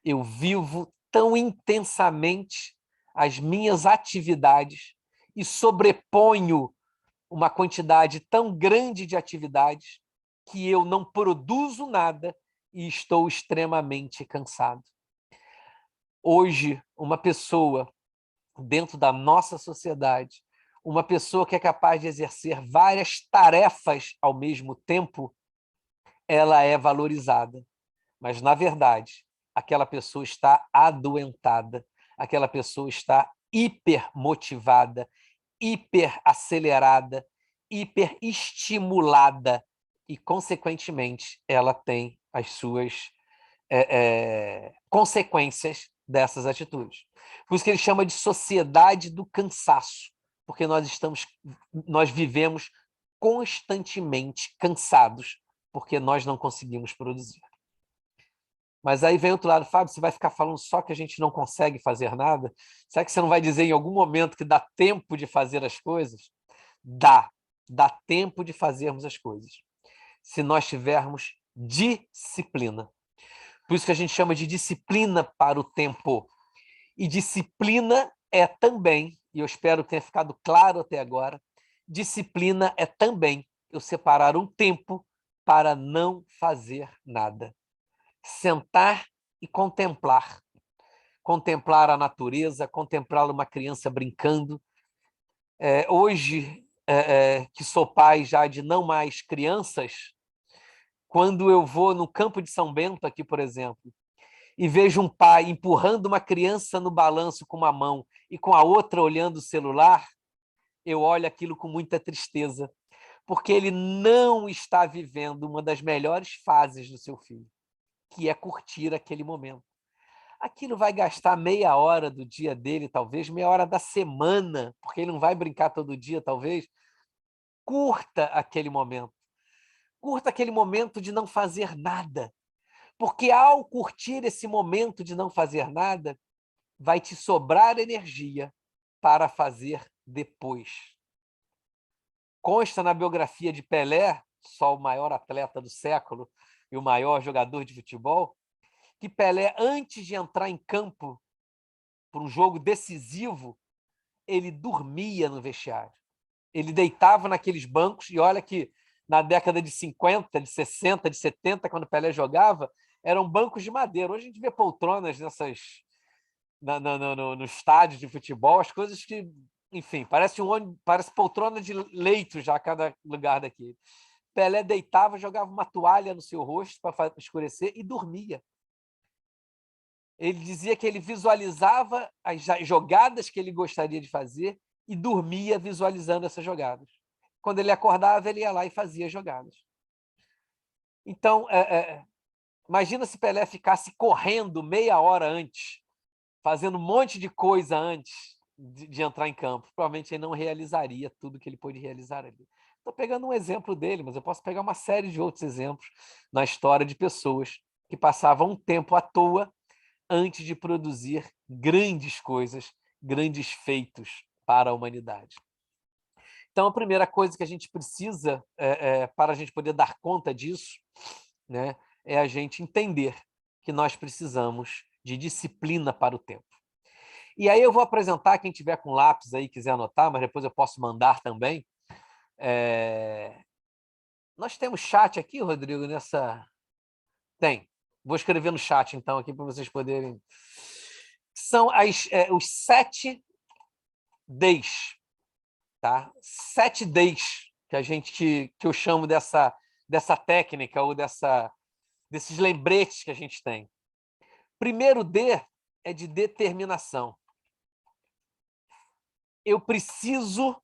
Eu vivo tão intensamente as minhas atividades e sobreponho uma quantidade tão grande de atividades que eu não produzo nada e estou extremamente cansado. Hoje, uma pessoa dentro da nossa sociedade, uma pessoa que é capaz de exercer várias tarefas ao mesmo tempo, ela é valorizada. Mas, na verdade, aquela pessoa está adoentada, aquela pessoa está hipermotivada, hiperacelerada, hiperestimulada e, consequentemente, ela tem as suas consequências dessas atitudes. Por isso que ele chama de sociedade do cansaço, porque nós vivemos constantemente cansados, porque nós não conseguimos produzir. Mas aí vem outro lado, Fábio, você vai ficar falando só que a gente não consegue fazer nada? Será que você não vai dizer em algum momento que dá tempo de fazer as coisas? Dá tempo de fazermos as coisas, se nós tivermos disciplina. Por isso que a gente chama de disciplina para o tempo. E disciplina é também, e eu espero que tenha ficado claro até agora, disciplina é também eu separar um tempo para não fazer nada. Sentar e contemplar. Contemplar a natureza, contemplar uma criança brincando. Hoje, que sou pai já de não mais crianças, quando eu vou no Campo de São Bento, aqui, por exemplo, e vejo um pai empurrando uma criança no balanço com uma mão e com a outra olhando o celular, eu olho aquilo com muita tristeza, porque ele não está vivendo uma das melhores fases do seu filho, que é curtir aquele momento. Aquilo vai gastar meia hora do dia dele, talvez, meia hora da semana, porque ele não vai brincar todo dia, talvez. Curta aquele momento. Curta aquele momento de não fazer nada. Porque ao curtir esse momento de não fazer nada, vai te sobrar energia para fazer depois. Consta na biografia de Pelé, só o maior atleta do século e o maior jogador de futebol, que Pelé, antes de entrar em campo para um jogo decisivo, ele dormia no vestiário. Ele deitava naqueles bancos, e olha que na década de 50, de 60, de 70, quando Pelé jogava, eram bancos de madeira. Hoje a gente vê poltronas no estádio de futebol, as coisas que, enfim, parece poltrona de leito já cada lugar daquele. Pelé deitava, jogava uma toalha no seu rosto para escurecer e dormia. Ele dizia que ele visualizava as jogadas que ele gostaria de fazer e dormia visualizando essas jogadas. Quando ele acordava, ele ia lá e fazia jogadas. Então, imagina se Pelé ficasse correndo meia hora antes, fazendo um monte de coisa antes de entrar em campo. Provavelmente ele não realizaria tudo que ele pôde realizar ali. Estou pegando um exemplo dele, mas eu posso pegar uma série de outros exemplos na história de pessoas que passavam um tempo à toa antes de produzir grandes coisas, grandes feitos para a humanidade. Então, a primeira coisa que a gente precisa, para a gente poder dar conta disso, né, é a gente entender que nós precisamos de disciplina para o tempo. E aí eu vou apresentar, quem tiver com lápis aí, quiser anotar, mas depois eu posso mandar também. Nós temos chat aqui, Rodrigo, nessa... Tem. Vou escrever no chat, então, aqui para vocês poderem... São os 7 Ds, tá? 7 Ds que eu chamo dessa técnica ou desses lembretes que a gente tem. Primeiro D é de determinação. Eu preciso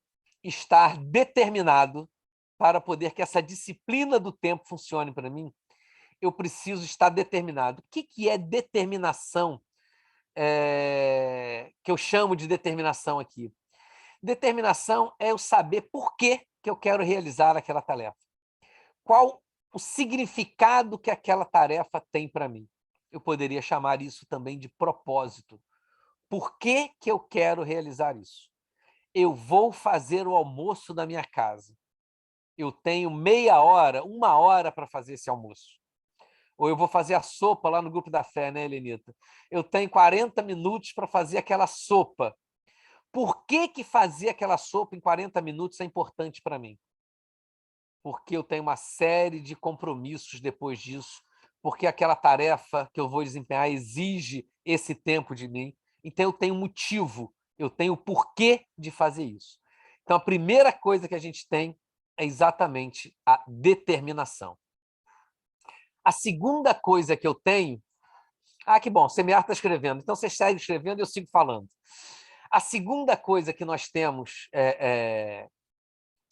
estar determinado para poder que essa disciplina do tempo funcione para mim. Eu preciso estar determinado. O que é determinação? Que eu chamo de determinação aqui. Determinação é eu saber por que eu quero realizar aquela tarefa. Qual o significado que aquela tarefa tem para mim? Eu poderia chamar isso também de propósito. Por que eu quero realizar isso? Eu vou fazer o almoço da minha casa. Eu tenho meia hora, 1 hora para fazer esse almoço. Ou eu vou fazer a sopa lá no Grupo da Fé, né, Helenita? Eu tenho 40 minutos para fazer aquela sopa. Por que fazer aquela sopa em 40 minutos é importante para mim? Porque eu tenho uma série de compromissos depois disso, porque aquela tarefa que eu vou desempenhar exige esse tempo de mim. Então, eu tenho motivo, eu tenho porquê de fazer isso. Então, a primeira coisa que a gente tem é exatamente a determinação. A segunda coisa que eu tenho... que bom, o Semear está escrevendo, então você segue escrevendo e eu sigo falando. A segunda coisa que nós temos,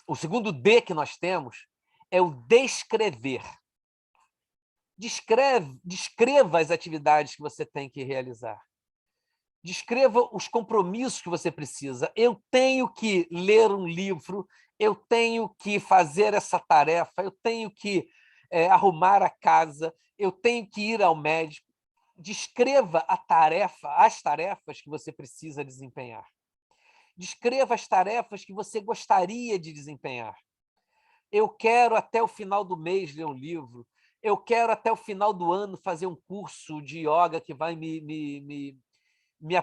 o segundo D que nós temos, é o descrever. Descreva as atividades que você tem que realizar. Descreva os compromissos que você precisa. Eu tenho que ler um livro, eu tenho que fazer essa tarefa, eu tenho que arrumar a casa, eu tenho que ir ao médico. Descreva as tarefas que você precisa desempenhar. Descreva as tarefas que você gostaria de desempenhar. Eu quero até o final do mês ler um livro. Eu quero até o final do ano fazer um curso de yoga que vai me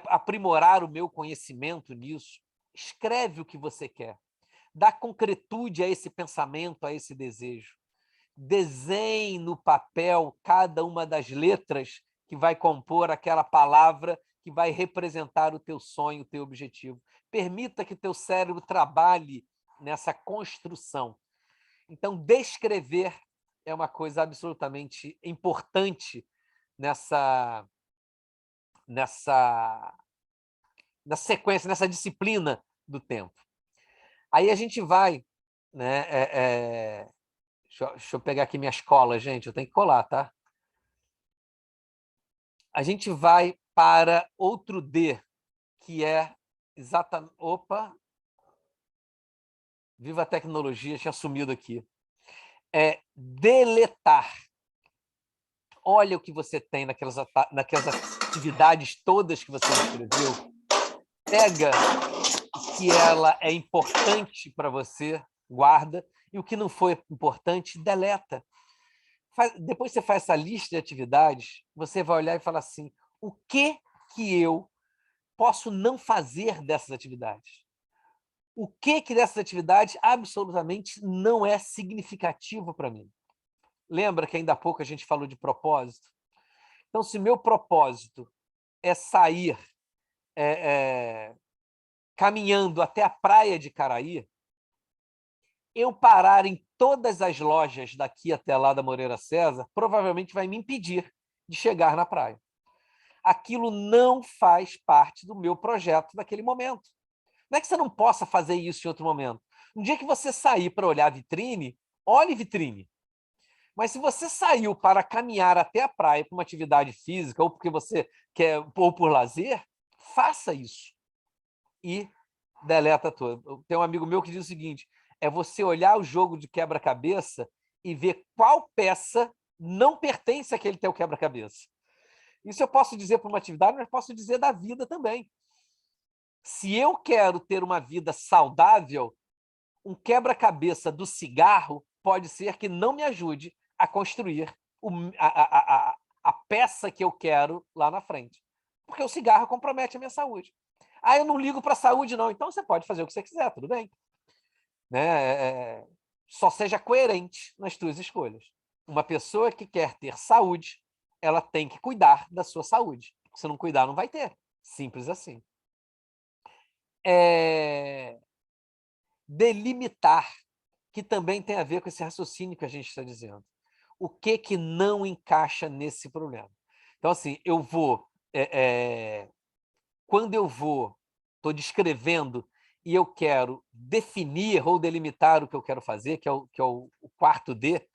aprimorar o meu conhecimento nisso. Escreve o que você quer. Dá concretude a esse pensamento, a esse desejo. Desenhe no papel cada uma das letras que vai compor aquela palavra que vai representar o teu sonho, o teu objetivo. Permita que teu cérebro trabalhe nessa construção. Então, descrever é uma coisa absolutamente importante nessa sequência, nessa disciplina do tempo. Aí a gente vai... né, deixa eu pegar aqui minhas colas, gente, eu tenho que colar, tá? A gente vai para outro D, que é exatamente... Opa! Viva a tecnologia, tinha sumido aqui. É deletar. Olha o que você tem naquelas atividades todas que você escreveu. Pega o que ela é importante para você, guarda, e o que não foi importante, deleta. Depois você faz essa lista de atividades, você vai olhar e falar assim, o que eu posso não fazer dessas atividades? O que dessas atividades absolutamente não é significativo para mim? Lembra que ainda há pouco a gente falou de propósito? Então, se meu propósito é sair caminhando até a praia de Caraí, eu parar em todas as lojas daqui até lá da Moreira César, provavelmente vai me impedir de chegar na praia. Aquilo não faz parte do meu projeto naquele momento. Não é que você não possa fazer isso em outro momento. Um dia que você sair para olhar vitrine, olhe vitrine. Mas se você saiu para caminhar até a praia para uma atividade física, ou porque você quer, ou por lazer, faça isso. E deleta tudo. Tem um amigo meu que diz o seguinte, é você olhar o jogo de quebra-cabeça e ver qual peça não pertence àquele teu quebra-cabeça. Isso eu posso dizer para uma atividade, mas posso dizer da vida também. Se eu quero ter uma vida saudável, um quebra-cabeça do cigarro pode ser que não me ajude a construir a peça que eu quero lá na frente. Porque o cigarro compromete a minha saúde. Ah, eu não ligo para a saúde, não. Então você pode fazer o que você quiser, tudo bem. Né? Só seja coerente nas suas escolhas. Uma pessoa que quer ter saúde, ela tem que cuidar da sua saúde. Se não cuidar, não vai ter. Simples assim. Delimitar, que também tem a ver com esse raciocínio que a gente está dizendo. O que não encaixa nesse problema? Então, assim, eu vou... quando eu estou descrevendo e eu quero definir ou delimitar o que eu quero fazer, que é o quarto D,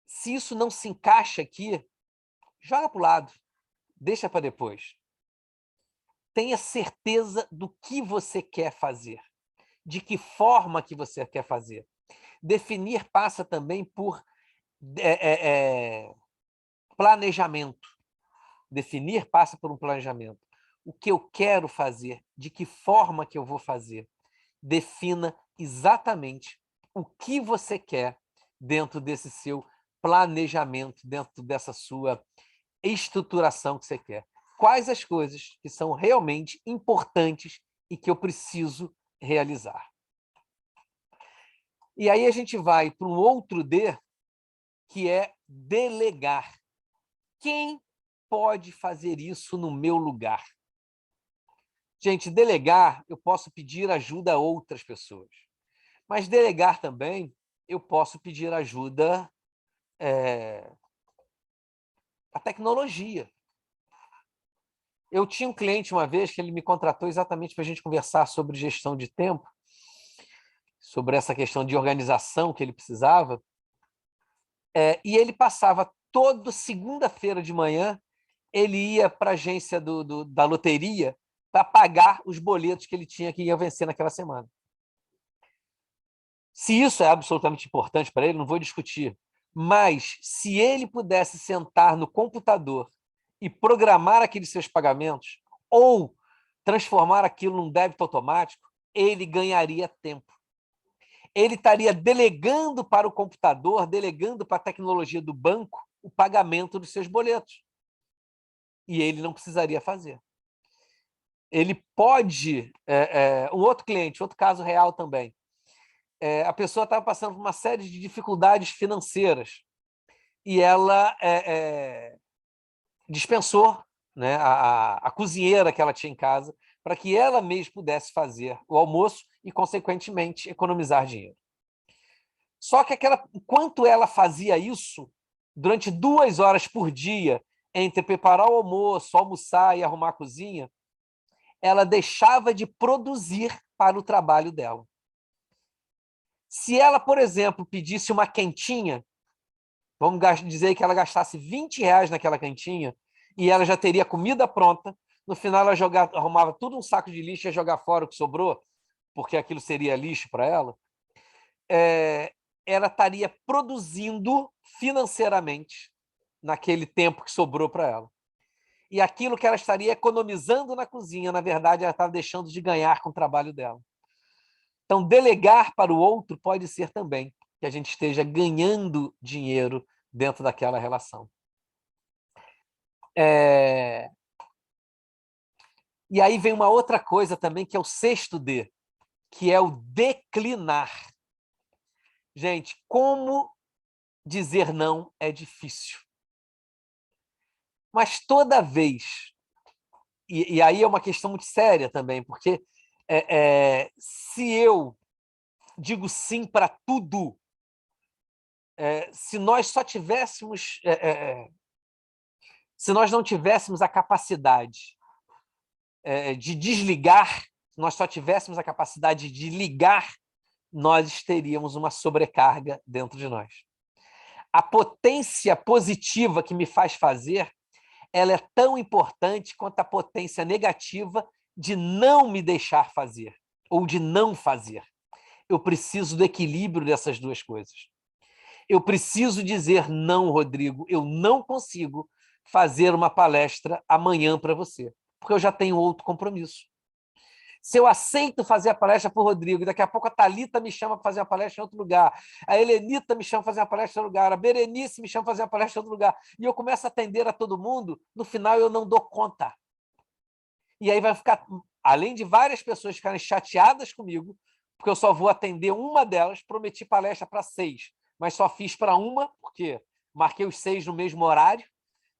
se isso não se encaixa aqui, joga para o lado, deixa para depois. Tenha certeza do que você quer fazer, de que forma que você quer fazer. Definir passa também por planejamento. Definir passa por um planejamento. O que eu quero fazer, de que forma que eu vou fazer. Defina exatamente o que você quer dentro desse seu planejamento, dentro dessa sua estruturação que você quer. Quais as coisas que são realmente importantes e que eu preciso realizar. E aí a gente vai para um outro D, que é delegar. Quem pode fazer isso no meu lugar? Gente, delegar, eu posso pedir ajuda a outras pessoas. Mas delegar também, eu posso pedir ajuda à tecnologia. Eu tinha um cliente uma vez que ele me contratou exatamente para a gente conversar sobre gestão de tempo, sobre essa questão de organização que ele precisava, e ele passava toda segunda-feira de manhã, ele ia para a agência da loteria para pagar os boletos que ele tinha que ia vencer naquela semana. Se isso é absolutamente importante para ele, não vou discutir. Mas se ele pudesse sentar no computador e programar aqueles seus pagamentos ou transformar aquilo num débito automático, ele ganharia tempo. Ele estaria delegando para o computador, delegando para a tecnologia do banco o pagamento dos seus boletos. E ele não precisaria fazer. Ele pode... um outro cliente, outro caso real também. A pessoa estava passando por uma série de dificuldades financeiras e ela dispensou, né, a cozinheira que ela tinha em casa para que ela mesma pudesse fazer o almoço e, consequentemente, economizar dinheiro. Só que enquanto ela fazia isso, durante 2 horas por dia, entre preparar o almoço, almoçar e arrumar a cozinha, ela deixava de produzir para o trabalho dela. Se ela, por exemplo, pedisse uma quentinha, vamos dizer que ela gastasse R$20 naquela quentinha e ela já teria comida pronta, no final ela arrumava tudo um saco de lixo e ia jogar fora o que sobrou, porque aquilo seria lixo para ela, ela estaria produzindo financeiramente naquele tempo que sobrou para ela. E aquilo que ela estaria economizando na cozinha, na verdade, ela estava deixando de ganhar com o trabalho dela. Então, delegar para o outro pode ser também que a gente esteja ganhando dinheiro dentro daquela relação. E aí vem uma outra coisa também, que é o 6º D, que é o declinar. Gente, como dizer não é difícil. Mas toda vez, e aí é uma questão muito séria também, porque se eu digo sim para tudo, se nós só tivéssemos, se nós não tivéssemos a capacidade de desligar, nós só tivéssemos a capacidade de ligar, nós teríamos uma sobrecarga dentro de nós. A potência positiva que me faz fazer, ela é tão importante quanto a potência negativa de não me deixar fazer, ou de não fazer. Eu preciso do equilíbrio dessas duas coisas. Eu preciso dizer, não, Rodrigo, eu não consigo fazer uma palestra amanhã para você, porque eu já tenho outro compromisso. Se eu aceito fazer a palestra para o Rodrigo, daqui a pouco a Thalita me chama para fazer uma palestra em outro lugar, a Helenita me chama para fazer uma palestra em outro lugar, a Berenice me chama para fazer uma palestra em outro lugar, e eu começo a atender a todo mundo, no final eu não dou conta. E aí vai ficar, além de várias pessoas ficarem chateadas comigo, porque eu só vou atender uma delas, prometi palestra para 6, mas só fiz para uma, porque marquei os 6 no mesmo horário,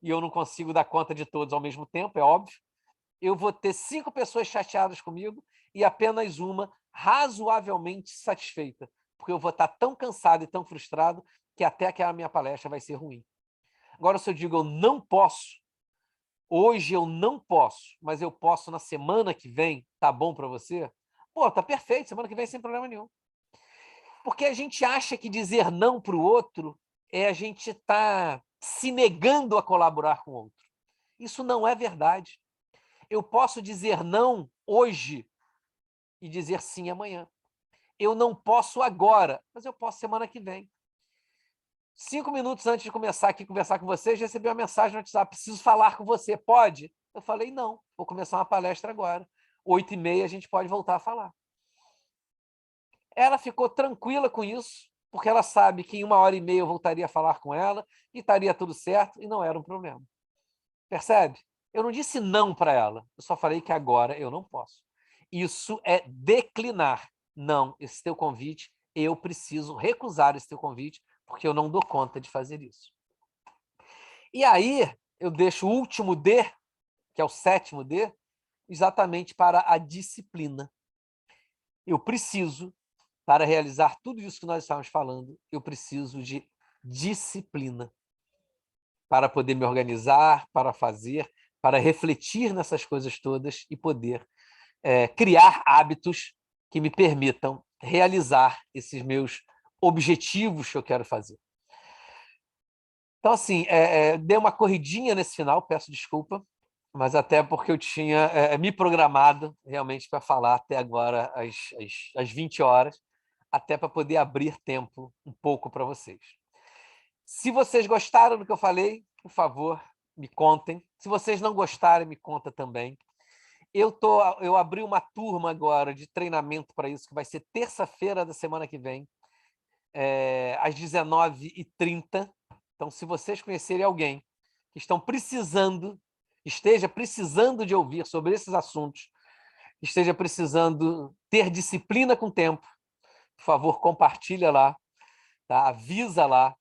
e eu não consigo dar conta de todos ao mesmo tempo, é óbvio. Eu vou ter 5 pessoas chateadas comigo e apenas uma razoavelmente satisfeita, porque eu vou estar tão cansado e tão frustrado que até aquela minha palestra vai ser ruim. Agora, se eu digo eu não posso, hoje eu não posso, mas eu posso na semana que vem, tá bom para você? Pô, tá perfeito, semana que vem sem problema nenhum. Porque a gente acha que dizer não para o outro é a gente estar se negando a colaborar com o outro. Isso não é verdade. Eu posso dizer não hoje e dizer sim amanhã. Eu não posso agora, mas eu posso semana que vem. 5 minutos antes de começar aqui a conversar com vocês, recebi uma mensagem no WhatsApp: preciso falar com você, pode? Eu falei, não, vou começar uma palestra agora. 8h30 a gente pode voltar a falar. Ela ficou tranquila com isso, porque ela sabe que em 1h30 eu voltaria a falar com ela e estaria tudo certo e não era um problema. Percebe? Eu não disse não para ela, eu só falei que agora eu não posso. Isso é declinar. Não, esse teu convite, eu preciso recusar esse teu convite, porque eu não dou conta de fazer isso. E aí, eu deixo o último D, que é o 7º D, exatamente para a disciplina. Eu preciso, para realizar tudo isso que nós estávamos falando, eu preciso de disciplina para poder me organizar, para fazer, para refletir nessas coisas todas e poder criar hábitos que me permitam realizar esses meus objetivos que eu quero fazer. Então, assim, dei uma corridinha nesse final, peço desculpa, mas até porque eu tinha me programado realmente para falar até agora às 20 horas, até para poder abrir tempo um pouco para vocês. Se vocês gostaram do que eu falei, por favor, me contem. Se vocês não gostarem, me conta também. Eu abri uma turma agora de treinamento para isso, que vai ser terça-feira da semana que vem, às 19h30. Então, se vocês conhecerem alguém que esteja precisando de ouvir sobre esses assuntos, esteja precisando ter disciplina com o tempo, por favor, compartilha lá, tá? Avisa lá.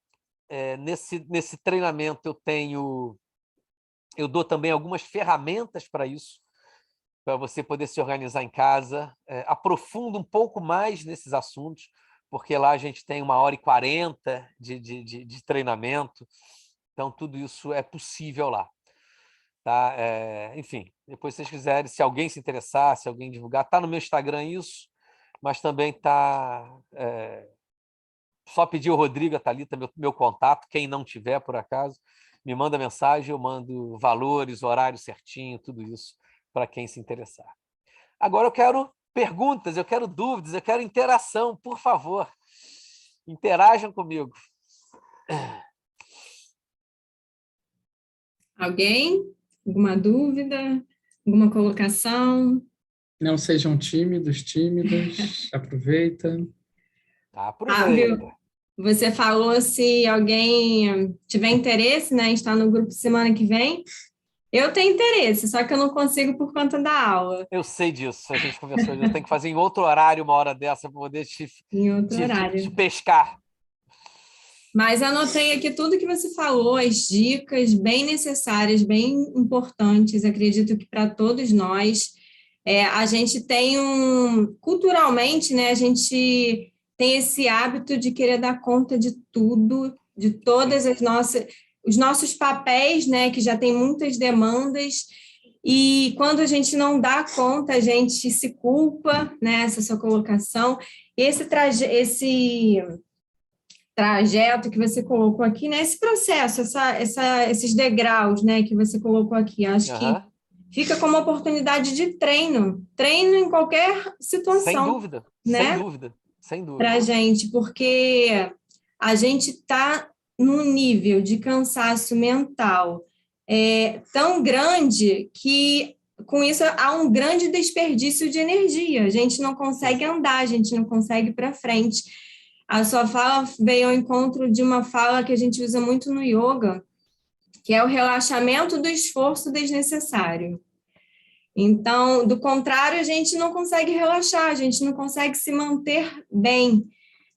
Nesse treinamento eu dou também algumas ferramentas para isso, para você poder se organizar em casa. Aprofundo um pouco mais nesses assuntos, porque lá a gente tem 1h40 de treinamento, então tudo isso é possível lá. Tá? Enfim, depois se vocês quiserem, se alguém se interessar, se alguém divulgar, está no meu Instagram isso, mas também está... só pedir o Rodrigo, a Thalita, meu contato, quem não tiver, por acaso, me manda mensagem, eu mando valores, horário certinho, tudo isso, para quem se interessar. Agora eu quero perguntas, eu quero dúvidas, eu quero interação, por favor. Interajam comigo. Alguém? Alguma dúvida? Alguma colocação? Não sejam tímidas, aproveita. Fábio, Aproveita. você falou se alguém tiver interesse, né, em estar no grupo semana que vem. Eu tenho interesse, só que eu não consigo por conta da aula, Eu sei disso, a gente conversou, eu tenho que fazer em outro horário uma hora dessa para poder em outro te horário. pescar. Mas anotei aqui tudo que você falou, as dicas bem necessárias, bem importantes, acredito que para todos nós. A gente tem culturalmente, né, a gente tem esse hábito de querer dar conta de tudo, de todas os nossos papéis, né, que já tem muitas demandas, e quando a gente não dá conta, a gente se culpa, né, essa sua colocação. Esse trajeto que você colocou aqui, né, esse processo, esses degraus, né, que você colocou aqui, acho que fica como oportunidade de treino em qualquer situação. Sem dúvida, né? sem dúvida, sem dúvida. Para a gente, porque a gente está num nível de cansaço mental tão grande que com isso há um grande desperdício de energia. A gente não consegue andar, a gente não consegue ir para frente. A sua fala veio ao encontro de uma fala que a gente usa muito no yoga, que é o relaxamento do esforço desnecessário. Então, do contrário, a gente não consegue relaxar, a gente não consegue se manter bem,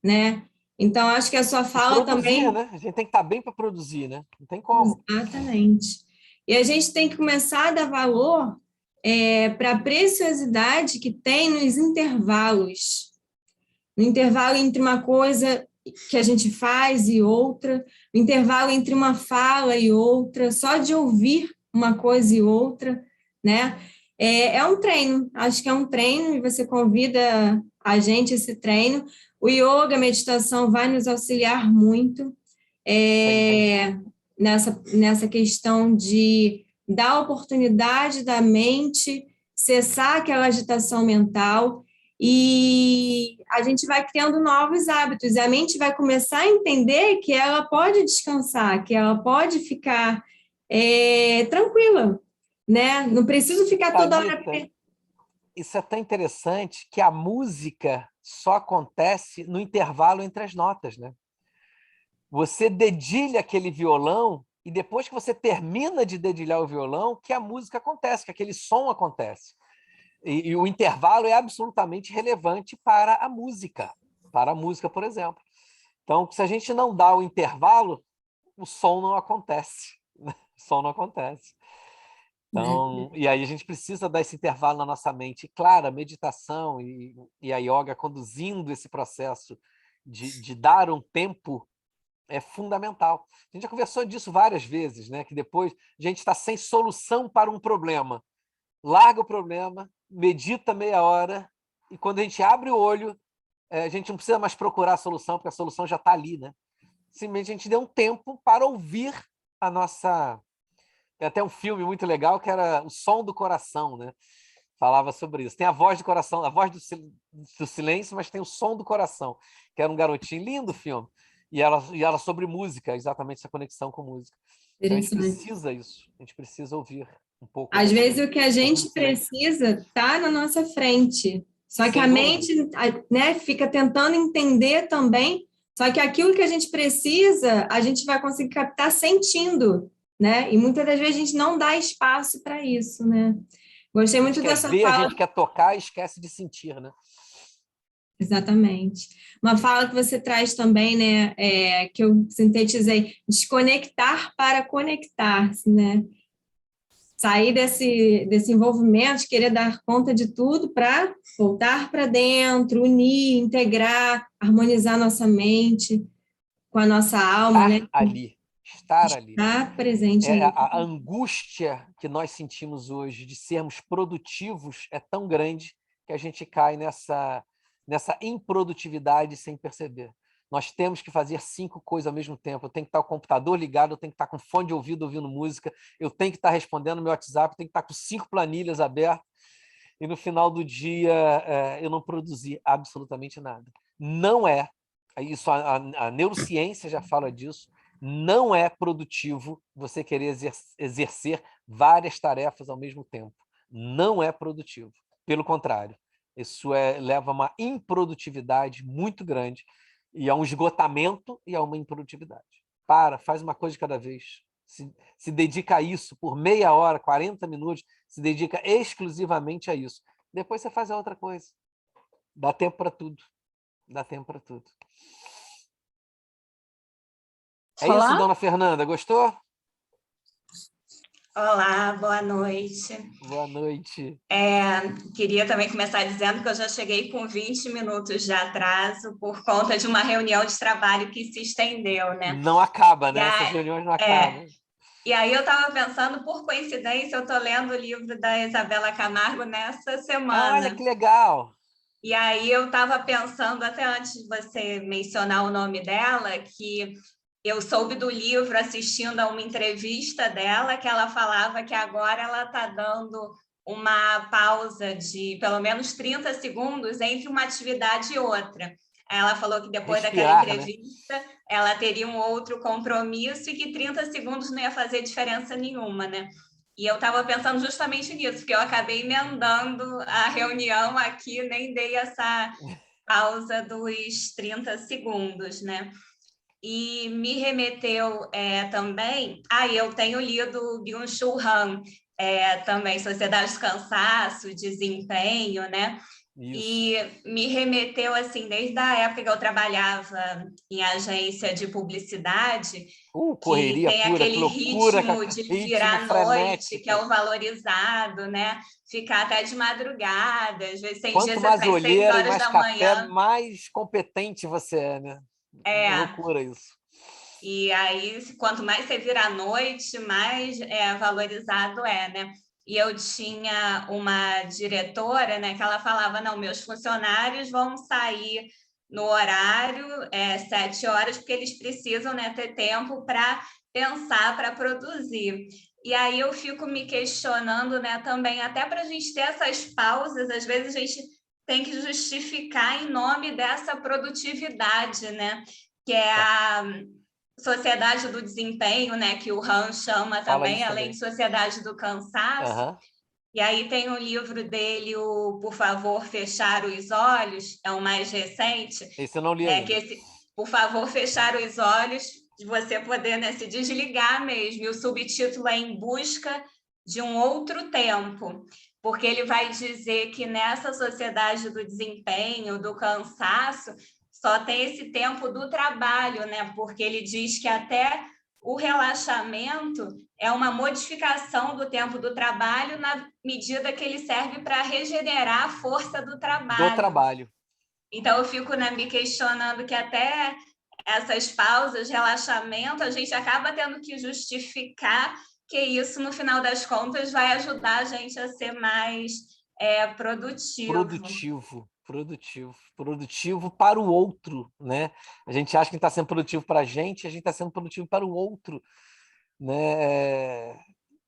né? Então, acho que a sua fala produzir, também... né? A gente tem que estar bem para produzir, né? Não tem como. Exatamente. E a gente tem que começar a dar valor para a preciosidade que tem nos intervalos. No intervalo entre uma coisa que a gente faz e outra, no intervalo entre uma fala e outra, só de ouvir uma coisa e outra, né? É um treino, acho que é um treino, e você convida a gente a esse treino. O yoga, a meditação, vai nos auxiliar muito nessa questão de dar oportunidade da mente cessar aquela agitação mental, e a gente vai criando novos hábitos, e a mente vai começar a entender que ela pode descansar, que ela pode ficar tranquila, né? Não preciso ficar toda hora... Isso é tão interessante que a música só acontece no intervalo entre as notas, né? Você dedilha aquele violão e depois que você termina de dedilhar o violão, que a música acontece, que aquele som acontece. E o intervalo é absolutamente relevante para a música, por exemplo. Então, se a gente não dá o intervalo, o som não acontece. O som não acontece. Então, e aí a gente precisa dar esse intervalo na nossa mente. E, claro, a meditação e a yoga conduzindo esse processo de dar um tempo é fundamental. A gente já conversou disso várias vezes, né? Que depois a gente está sem solução para um problema. Larga o problema, medita meia hora, e quando a gente abre o olho, a gente não precisa mais procurar a solução, porque a solução já está ali, né? Simplesmente a gente deu um tempo para ouvir a nossa... Tem até um filme muito legal que era O Som do Coração, né? Falava sobre isso. Tem a voz do coração, a voz do silêncio, mas tem o som do coração, que era um garotinho, lindo filme. E ela sobre música, exatamente essa conexão com música. Então a gente precisa isso, a gente precisa ouvir um pouco. Às vezes o que a gente precisa está na nossa frente, só que a mente, né, fica tentando entender também, só que aquilo que a gente precisa, a gente vai conseguir captar sentindo, né? E muitas das vezes a gente não dá espaço para isso, né? Gostei muito dessa fala. A gente quer tocar e esquece de sentir, né? Exatamente. Uma fala que você traz também, né, que eu sintetizei, desconectar para conectar-se, né? Sair desse envolvimento, de querer dar conta de tudo para voltar para dentro, unir, integrar, harmonizar nossa mente com a nossa alma, né? Estar ali. Estar presente ali. A angústia que nós sentimos hoje de sermos produtivos é tão grande que a gente cai nessa improdutividade sem perceber. Nós temos que fazer 5 coisas ao mesmo tempo. Eu tenho que estar com o computador ligado, eu tenho que estar com fone de ouvido ouvindo música, eu tenho que estar respondendo meu WhatsApp, eu tenho que estar com 5 planilhas abertas, e no final do dia eu não produzi absolutamente nada. Não é, isso a neurociência já fala disso, não é produtivo você querer exercer várias tarefas ao mesmo tempo. Não é produtivo. Pelo contrário, isso leva a uma improdutividade muito grande, e a um esgotamento e a uma improdutividade. Faz uma coisa de cada vez. Se dedica a isso por meia hora, 40 minutos, se dedica exclusivamente a isso. Depois você faz a outra coisa. Dá tempo para tudo. Dá tempo para tudo. É Olá. Isso, dona Fernanda, gostou? Olá, boa noite. Boa noite. Queria também começar dizendo que eu já cheguei com 20 minutos de atraso por conta de uma reunião de trabalho que se estendeu, né? Não acaba, né? Essas reuniões não acabam. E aí eu estava pensando, por coincidência, eu estou lendo o livro da Isabela Camargo nessa semana. Olha, que legal! E aí eu estava pensando, até antes de você mencionar o nome dela, que eu soube do livro assistindo a uma entrevista dela, que ela falava que agora ela está dando uma pausa de pelo menos 30 segundos entre uma atividade e outra. Ela falou que depois daquela entrevista, né, ela teria um outro compromisso e que 30 segundos não ia fazer diferença nenhuma, né? E eu estava pensando justamente nisso, porque eu acabei emendando a reunião aqui, nem dei essa pausa dos 30 segundos, né? E me remeteu também... eu tenho lido Byung-Chul Han, também Sociedade do Cansaço, Desempenho, né? Isso. E me remeteu, assim, desde a época que eu trabalhava em agência de publicidade, que Correria tem pura, que aquele loucura, cara. ritmo de Ritmo virar à noite, que é frenético. o valorizado, né? Ficar até de madrugada, às vezes tem dias Quanto que você mais sai 6 olheira e horas mais da café, manhã. mais competente você é, né? É, Loucura isso. e aí, quanto mais você vira à noite, mais valorizado é, né? E eu tinha uma diretora, né, que ela falava, não, meus funcionários vão sair no horário 7 horas, porque eles precisam, né, ter tempo para pensar, para produzir. E aí eu fico me questionando, né, também, até para a gente ter essas pausas, às vezes a gente tem que justificar em nome dessa produtividade, né? Que é a Sociedade do Desempenho, né, que o Han chama Fala também, isso além também. de Sociedade do Cansaço. Uhum. E aí tem um livro dele, o Por Favor, Fechar os Olhos, é o mais recente, Esse eu não li né, ainda. que esse Por Favor, Fechar os Olhos, de você poder, né, se desligar mesmo. E o subtítulo é Em Busca de um Outro Tempo, porque ele vai dizer que nessa sociedade do desempenho, do cansaço, só tem esse tempo do trabalho, né? Porque ele diz que até o relaxamento é uma modificação do tempo do trabalho na medida que ele serve para regenerar a força do Do trabalho. trabalho. Então, eu fico, né, me questionando que até essas pausas, relaxamento, a gente acaba tendo que justificar que isso, no final das contas, vai ajudar a gente a ser mais produtivo. Produtivo para o outro, né? A gente acha que está sendo produtivo para a gente está sendo produtivo para o outro, né?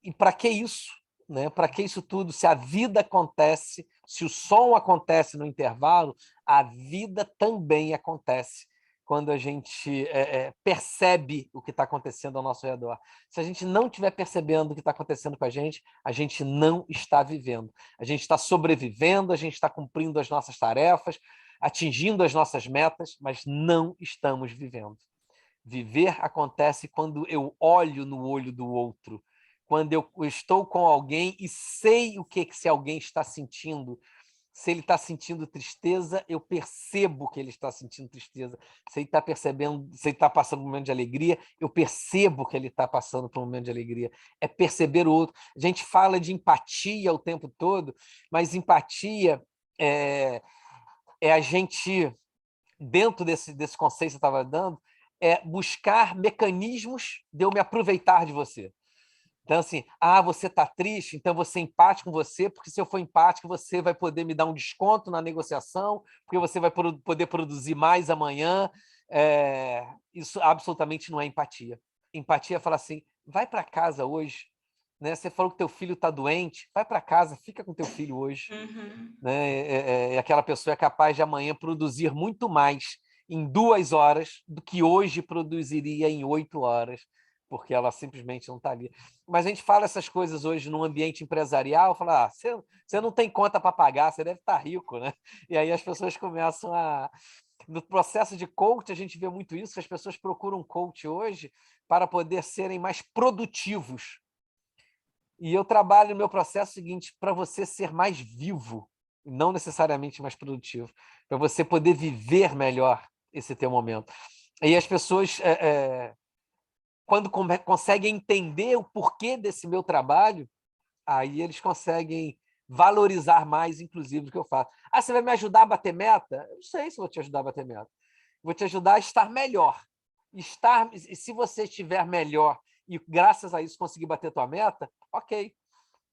E para que isso, né? Para que isso tudo? Se a vida acontece, se o som acontece no intervalo, a vida também acontece quando a gente percebe o que está acontecendo ao nosso redor. Se a gente não estiver percebendo o que está acontecendo com a gente não está vivendo. A gente está sobrevivendo, a gente está cumprindo as nossas tarefas, atingindo as nossas metas, mas não estamos vivendo. Viver acontece quando eu olho no olho do outro, quando eu estou com alguém e sei o que esse alguém está sentindo. Se ele está sentindo tristeza, eu percebo que ele está sentindo tristeza. Se ele está percebendo, se ele está passando por um momento de alegria, eu percebo que ele está passando por um momento de alegria. É perceber o outro. A gente fala de empatia o tempo todo, mas empatia é a gente, dentro desse conceito que você estava dando, buscar mecanismos de eu me aproveitar de você. Então, assim, você está triste, então eu vou ser empático com você, porque se eu for empático, você vai poder me dar um desconto na negociação, porque você vai poder produzir mais amanhã. Isso absolutamente não é empatia. Empatia é falar assim, vai para casa hoje, né? Você falou que teu filho está doente, vai para casa, fica com teu filho hoje. Uhum. Né? Aquela pessoa é capaz de amanhã produzir muito mais em 2 horas do que hoje produziria em 8 horas, porque ela simplesmente não está ali. Mas a gente fala essas coisas hoje num ambiente empresarial, fala, você não tem conta para pagar, você deve estar rico, né? E aí as pessoas começam a... No processo de coach, a gente vê muito isso, que as pessoas procuram coach hoje para poder serem mais produtivos. E eu trabalho no meu processo seguinte, para você ser mais vivo, não necessariamente mais produtivo, para você poder viver melhor esse teu momento. E as pessoas... quando conseguem entender o porquê desse meu trabalho, aí eles conseguem valorizar mais, inclusive, o que eu faço. Você vai me ajudar a bater meta? Eu não sei se vou te ajudar a bater meta. Vou te ajudar a estar melhor. E se você estiver melhor e, graças a isso, conseguir bater tua meta, ok.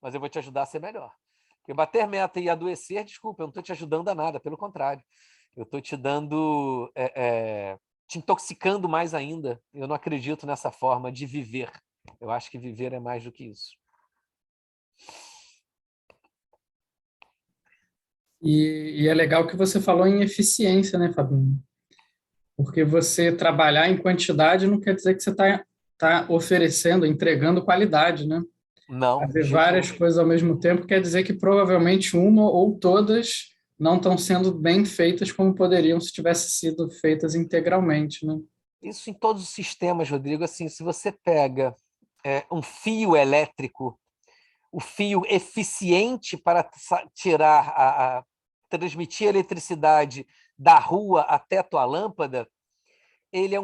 Mas eu vou te ajudar a ser melhor. Porque bater meta e adoecer, desculpa, eu não estou te ajudando a nada, pelo contrário. Eu estou te dando... te intoxicando mais ainda. Eu não acredito nessa forma de viver. Eu acho que viver é mais do que isso. E é legal que você falou em eficiência, né, Fabinho? Porque você trabalhar em quantidade não quer dizer que você está oferecendo, entregando qualidade, né? Não, Fazer várias coisas ao mesmo tempo quer dizer que provavelmente uma ou todas não estão sendo bem feitas como poderiam se tivessem sido feitas integralmente, né? Isso em todos os sistemas, Rodrigo. Assim, se você pega um fio elétrico, o fio eficiente para tirar transmitir a eletricidade da rua até a tua lâmpada, ele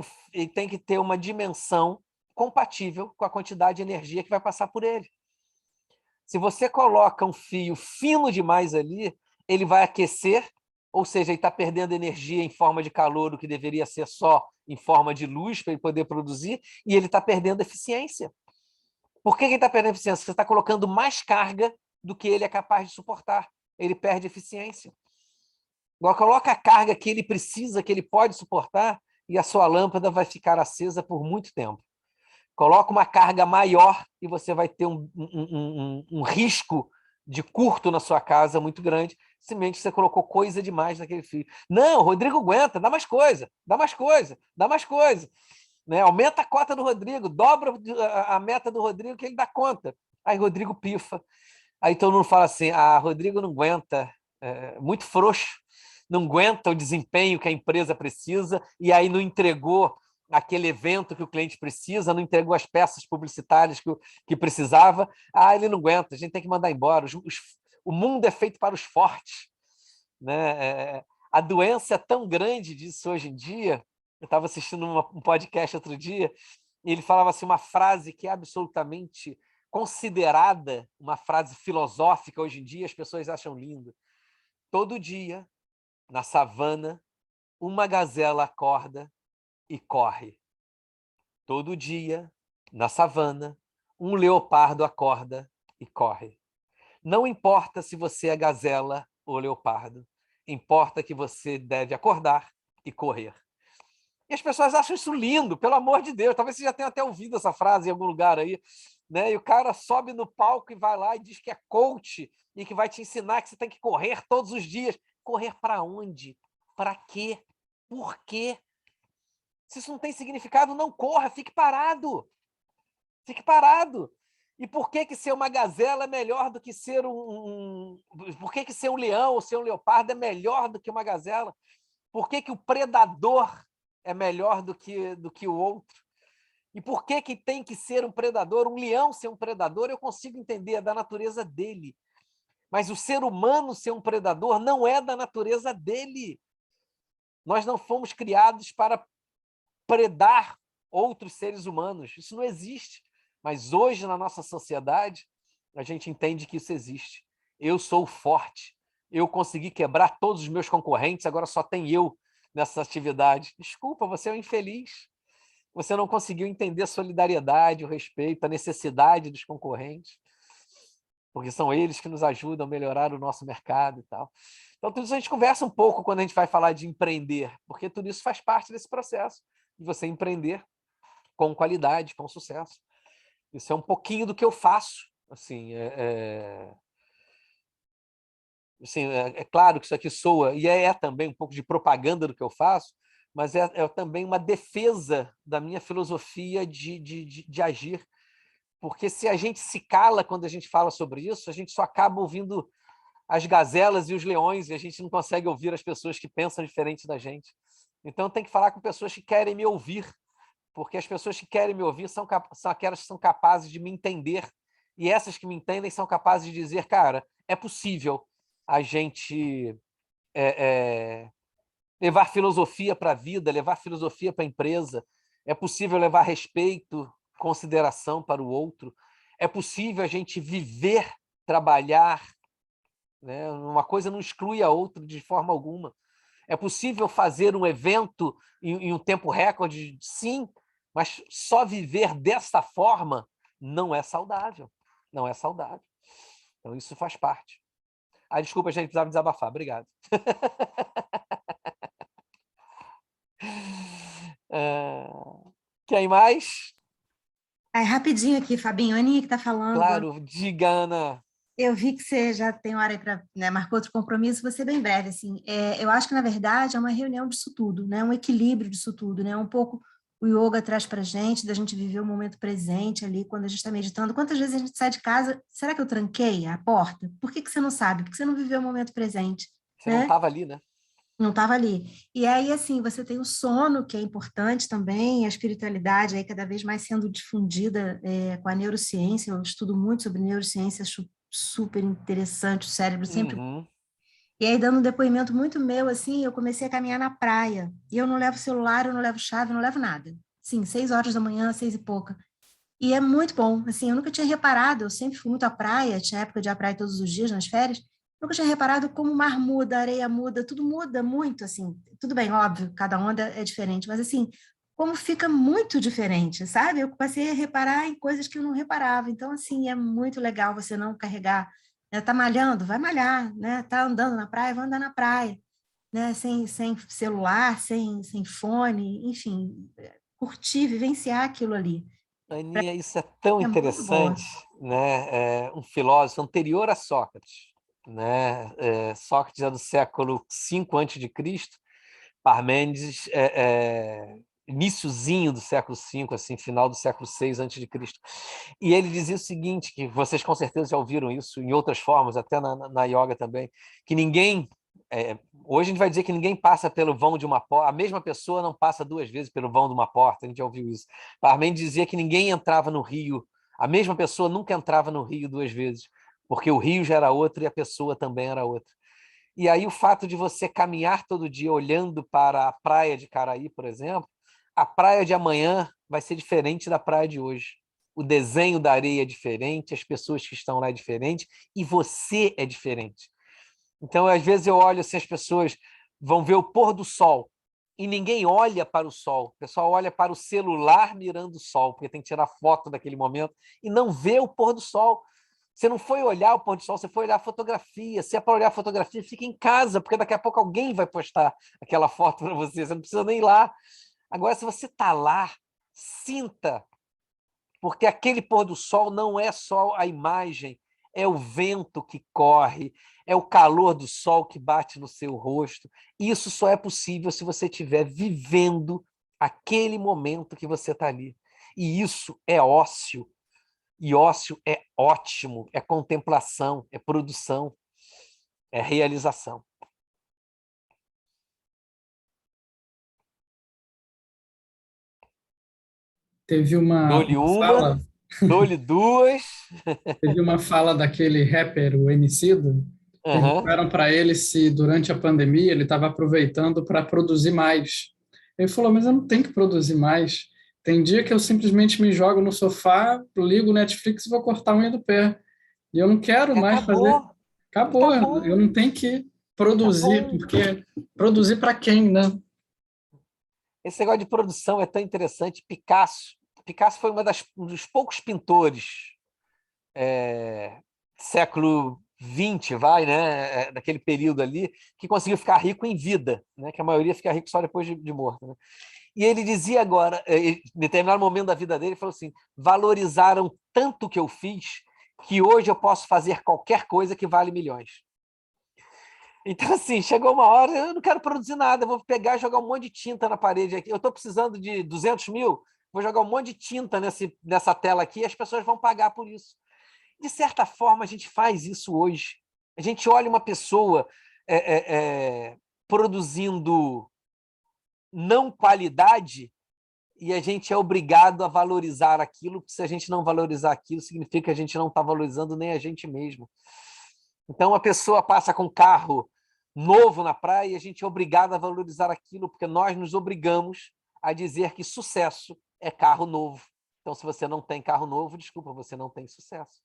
tem que ter uma dimensão compatível com a quantidade de energia que vai passar por ele. Se você coloca um fio fino demais ali, ele vai aquecer, ou seja, ele está perdendo energia em forma de calor, o que deveria ser só em forma de luz para ele poder produzir, e ele está perdendo eficiência. Por que ele está perdendo eficiência? Você está colocando mais carga do que ele é capaz de suportar. Ele perde eficiência. Agora, coloca a carga que ele precisa, que ele pode suportar, e a sua lâmpada vai ficar acesa por muito tempo. Coloca uma carga maior e você vai ter um risco de curto na sua casa muito grande, simplesmente você colocou coisa demais naquele fio. Não, o Rodrigo aguenta, dá mais coisa, dá mais coisa, dá mais coisa. Né? Aumenta a cota do Rodrigo, dobra a meta do Rodrigo que ele dá conta. Aí o Rodrigo pifa. Aí todo mundo fala assim, Rodrigo não aguenta, muito frouxo, não aguenta o desempenho que a empresa precisa e aí não entregou aquele evento que o cliente precisa, não entregou as peças publicitárias que precisava. Ele não aguenta, a gente tem que mandar embora. O mundo é feito para os fortes. Né? A doença é tão grande disso hoje em dia. Eu estava assistindo um podcast outro dia e ele falava assim, uma frase que é absolutamente considerada uma frase filosófica hoje em dia, as pessoas acham lindo. Todo dia, na savana, uma gazela acorda e corre. Todo dia, na savana, um leopardo acorda e corre. Não importa se você é gazela ou leopardo, importa que você deve acordar e correr. E as pessoas acham isso lindo, pelo amor de Deus. Talvez você já tenha até ouvido essa frase em algum lugar aí. Né? E o cara sobe no palco e vai lá e diz que é coach e que vai te ensinar que você tem que correr todos os dias. Correr para onde? Para quê? Por quê? Se isso não tem significado, não corra, fique parado. Fique parado. E por que ser uma gazela é melhor do que ser Por que ser um leão ou ser um leopardo é melhor do que uma gazela? Por que o predador é melhor do que o outro? E por que tem que ser um predador? Um leão ser um predador, eu consigo entender, é da natureza dele. Mas o ser humano ser um predador não é da natureza dele. Nós não fomos criados para predar outros seres humanos. Isso não existe. Mas hoje, na nossa sociedade, a gente entende que isso existe. Eu sou forte. Eu consegui quebrar todos os meus concorrentes, agora só tem eu nessa atividade. Desculpa, você é um infeliz. Você não conseguiu entender a solidariedade, o respeito, a necessidade dos concorrentes, porque são eles que nos ajudam a melhorar o nosso mercado e tal. Então, tudo isso a gente conversa um pouco quando a gente vai falar de empreender, porque tudo isso faz parte desse processo de você empreender com qualidade, com sucesso. Isso é um pouquinho do que eu faço. Assim, é claro que isso aqui soa, e é também um pouco de propaganda do que eu faço, mas é também uma defesa da minha filosofia de agir. Porque se a gente se cala quando a gente fala sobre isso, a gente só acaba ouvindo as gazelas e os leões, e a gente não consegue ouvir as pessoas que pensam diferente da gente. Então, tem que falar com pessoas que querem me ouvir, porque as pessoas que querem me ouvir são aquelas que são capazes de me entender, e essas que me entendem são capazes de dizer, cara, é possível a gente levar filosofia para a vida, levar filosofia para a empresa, é possível levar respeito, consideração para o outro, é possível a gente viver, trabalhar, né? Uma coisa não exclui a outra de forma alguma. É possível fazer um evento em um tempo recorde? Sim, mas só viver dessa forma não é saudável. Não é saudável. Então, isso faz parte. Desculpa, gente, precisava desabafar. Obrigado. Quem mais? Rapidinho aqui, Fabinho. Aninha que está falando. Claro, diga, Ana. Eu vi que você já tem hora aí para, né, marcou outro compromisso, vou ser bem breve. Assim, eu acho que, na verdade, é uma reunião disso tudo, né? Um equilíbrio disso tudo, né? Um pouco o yoga traz para a gente, da gente viver o momento presente ali, quando a gente está meditando. Quantas vezes a gente sai de casa, será que eu tranquei a porta? Por que você não sabe? Porque você não viveu o momento presente, Você não né? estava ali, né? Não estava ali. E aí, assim, você tem o sono, que é importante também, a espiritualidade aí cada vez mais sendo difundida com a neurociência. Eu estudo muito sobre neurociência, acho super interessante, o cérebro sempre. Uhum. E aí, dando um depoimento muito meu, assim, eu comecei a caminhar na praia. E eu não levo celular, eu não levo chave, eu não levo nada. Sim, 6 horas da manhã, 6 e pouca. E é muito bom, assim, eu nunca tinha reparado, eu sempre fui muito à praia, tinha época de ir à praia todos os dias, nas férias, nunca tinha reparado como o mar muda, a areia muda, tudo muda muito, assim, tudo bem, óbvio, cada onda é diferente, mas assim, como fica muito diferente, sabe? Eu passei a reparar em coisas que eu não reparava, então, assim, é muito legal você não carregar, né? Tá malhando? Vai malhar, né? Tá andando na praia? Vai andar na praia, né? Sem celular, sem fone, enfim, curtir, vivenciar aquilo ali. Aninha, isso é tão É muito bom. interessante, né? Um filósofo anterior a Sócrates, né? Sócrates é do século V a.C., Parmênides iniciozinho do século V, assim, final do século VI a.C. E ele dizia o seguinte, que vocês com certeza já ouviram isso em outras formas, até na yoga também, que ninguém hoje a gente vai dizer que ninguém passa pelo vão de uma porta, a mesma pessoa não passa 2 vezes pelo vão de uma porta, a gente já ouviu isso. Parmênides dizia que ninguém entrava no rio, a mesma pessoa nunca entrava no rio 2 vezes, porque o rio já era outro e a pessoa também era outra. E aí o fato de você caminhar todo dia olhando para a praia de Caraí, por exemplo, a praia de amanhã vai ser diferente da praia de hoje. O desenho da areia é diferente, as pessoas que estão lá é diferente e você é diferente. Então, às vezes eu olho assim, as pessoas vão ver o pôr do sol e ninguém olha para o sol. O pessoal olha para o celular mirando o sol, porque tem que tirar foto daquele momento e não vê o pôr do sol. Você não foi olhar o pôr do sol, você foi olhar a fotografia. Se é para olhar a fotografia, fica em casa, porque daqui a pouco alguém vai postar aquela foto para você. Você não precisa nem ir lá. Agora, se você está lá, sinta, porque aquele pôr do sol não é só a imagem, é o vento que corre, é o calor do sol que bate no seu rosto. Isso só é possível se você estiver vivendo aquele momento que você está ali. E isso é ócio. E ócio é ótimo, é contemplação, é produção, é realização. Teve uma, Dou-lhe uma uma, fala, dou-lhe duas. teve uma fala daquele rapper, o Emicida. Uhum. Perguntaram para ele se durante a pandemia ele estava aproveitando para produzir mais. Ele falou: mas eu não tenho que produzir mais. Tem dia que eu simplesmente me jogo no sofá, ligo o Netflix e vou cortar a unha do pé. E eu não quero E mais fazer. acabou. E Acabou. tá Eu bom. não tenho que Tá produzir, bom. porque produzir para quem, né? Esse negócio de produção é tão interessante. Picasso foi um dos poucos pintores século XX, vai, né? Daquele período ali, que conseguiu ficar rico em vida, né? Que a maioria fica rico só depois de morto. Né? E ele dizia agora, em determinado momento da vida dele, ele falou assim: valorizaram tanto o que eu fiz que hoje eu posso fazer qualquer coisa que vale milhões. Então, assim, chegou uma hora, eu não quero produzir nada, eu vou pegar e jogar um monte de tinta na parede aqui. Eu estou precisando de 200 mil, vou jogar um monte de tinta nessa tela aqui e as pessoas vão pagar por isso. De certa forma, a gente faz isso hoje. A gente olha uma pessoa produzindo não qualidade e a gente é obrigado a valorizar aquilo, porque se a gente não valorizar aquilo, significa que a gente não está valorizando nem a gente mesmo. Então, a pessoa passa com um carro novo na praia e a gente é obrigado a valorizar aquilo, porque nós nos obrigamos a dizer que sucesso é carro novo. Então, se você não tem carro novo, desculpa, você não tem sucesso.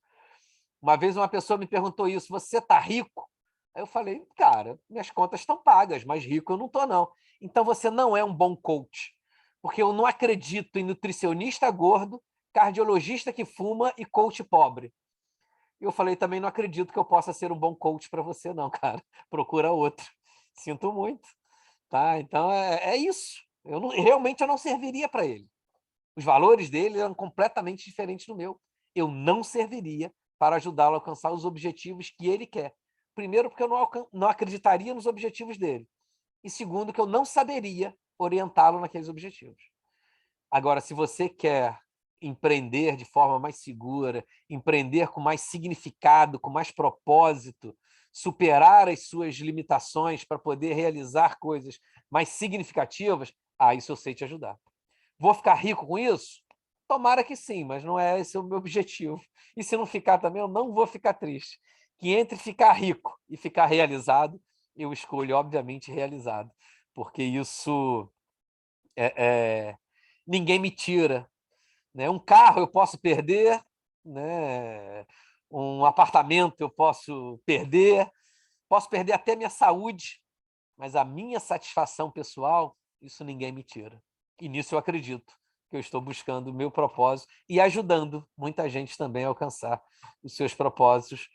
Uma vez uma pessoa me perguntou isso: você está rico? Aí eu falei: cara, minhas contas estão pagas, mas rico eu não estou, não. Então, você não é um bom coach, porque eu não acredito em nutricionista gordo, cardiologista que fuma e coach pobre. E eu falei: também não acredito que eu possa ser um bom coach para você, não, cara. Procura outro. Sinto muito. Tá? Então, é isso. Realmente eu não serviria para ele. Os valores dele eram completamente diferentes do meu. Eu não serviria para ajudá-lo a alcançar os objetivos que ele quer. Primeiro, porque eu não acreditaria nos objetivos dele. E segundo, que eu não saberia orientá-lo naqueles objetivos. Agora, se você quer empreender de forma mais segura, empreender com mais significado, com mais propósito, superar as suas limitações para poder realizar coisas mais significativas, isso eu sei te ajudar. Vou ficar rico com isso? Tomara que sim, mas não é esse o meu objetivo. E se não ficar também, eu não vou ficar triste. Que entre ficar rico e ficar realizado, eu escolho, obviamente, realizado. Porque isso ninguém me tira. Né? Um carro eu posso perder, né? Um apartamento eu posso perder até minha saúde, mas a minha satisfação pessoal, isso ninguém me tira. E nisso eu acredito que eu estou buscando o meu propósito e ajudando muita gente também a alcançar os seus propósitos,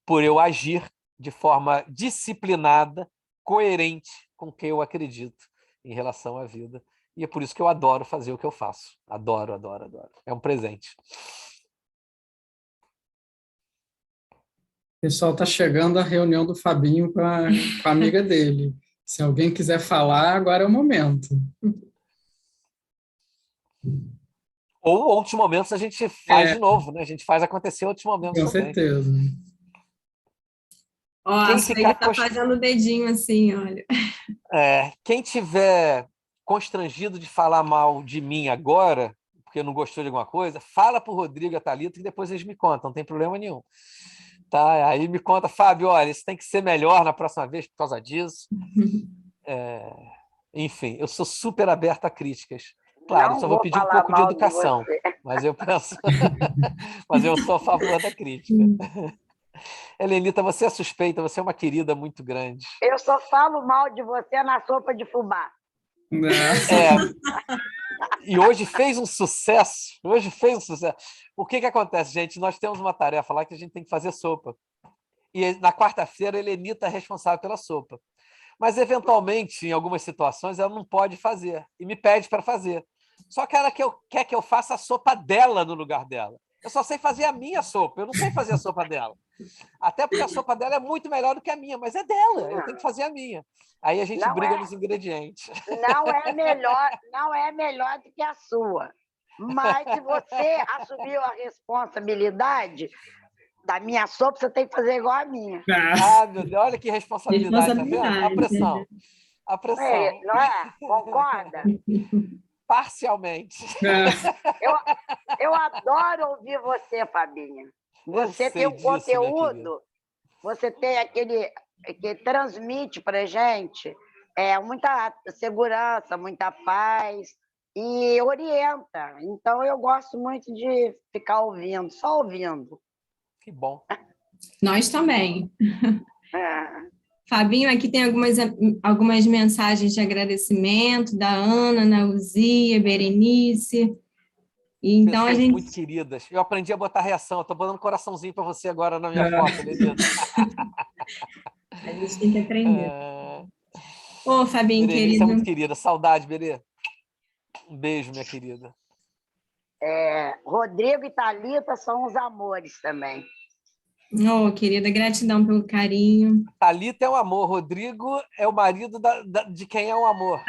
por eu agir de forma disciplinada, coerente com o que eu acredito em relação à vida. E é por isso que eu adoro fazer o que eu faço. Adoro, adoro, adoro. É um presente. O pessoal está chegando à reunião do Fabinho com a amiga dele. Se alguém quiser falar, agora é o momento. Ou outros momentos a gente faz de novo, né? A gente faz acontecer outros momentos com também. certeza. Ó, a Sueli está fazendo o dedinho assim, olha. Quem tiver constrangido de falar mal de mim agora, porque não gostou de alguma coisa, fala para o Rodrigo e a Thalita que depois eles me contam, não tem problema nenhum. Tá? Aí me conta, Fábio, olha, isso tem que ser melhor na próxima vez por causa disso. Enfim, eu sou super aberto a críticas. Claro, não só vou pedir um pouco de educação, mas eu penso, mas eu sou a favor da crítica. Helenita, você é suspeita, você é uma querida muito grande. Eu só falo mal de você na sopa de fubá. E hoje fez um sucesso. O que acontece, gente? Nós temos uma tarefa lá que a gente tem que fazer sopa. E na quarta-feira, a Helenita é responsável pela sopa. Mas, eventualmente, em algumas situações, ela não pode fazer. E me pede para fazer. Só que ela quer que eu faça a sopa dela no lugar dela. Eu só sei fazer a minha sopa. Eu não sei fazer a sopa dela. Até porque a sopa dela é muito melhor do que a minha. Mas é dela. Eu tenho que fazer a minha. Aí a gente briga nos ingredientes. Não é melhor do que a sua. Mas se você assumiu a responsabilidade da minha sopa, você tem que fazer igual a minha. Meu Deus, olha que responsabilidade, tá vendo? A pressão. A pressão. Não é? Concorda? Parcialmente. Eu adoro ouvir você, Fabinha. Você tem um conteúdo, você tem aquele que transmite para gente muita segurança, muita paz e orienta. Então, eu gosto muito de ficar ouvindo, só ouvindo. Que bom. Nós também. Fabinho, aqui tem algumas mensagens de agradecimento da Ana, Ana Luzia, Berenice. E então pessoas a gente... muito queridas. Eu aprendi a botar reação. Eu estou botando coraçãozinho para você agora na minha foto, Lenita. A gente tem que aprender. Ô, Fabinho, Berenice querido. É muito querida. Saudade, Berê. Um beijo, minha querida. Rodrigo e Thalita são os amores também. Oh, querida, gratidão pelo carinho. Thalita é um amor, Rodrigo é o marido de quem é um amor.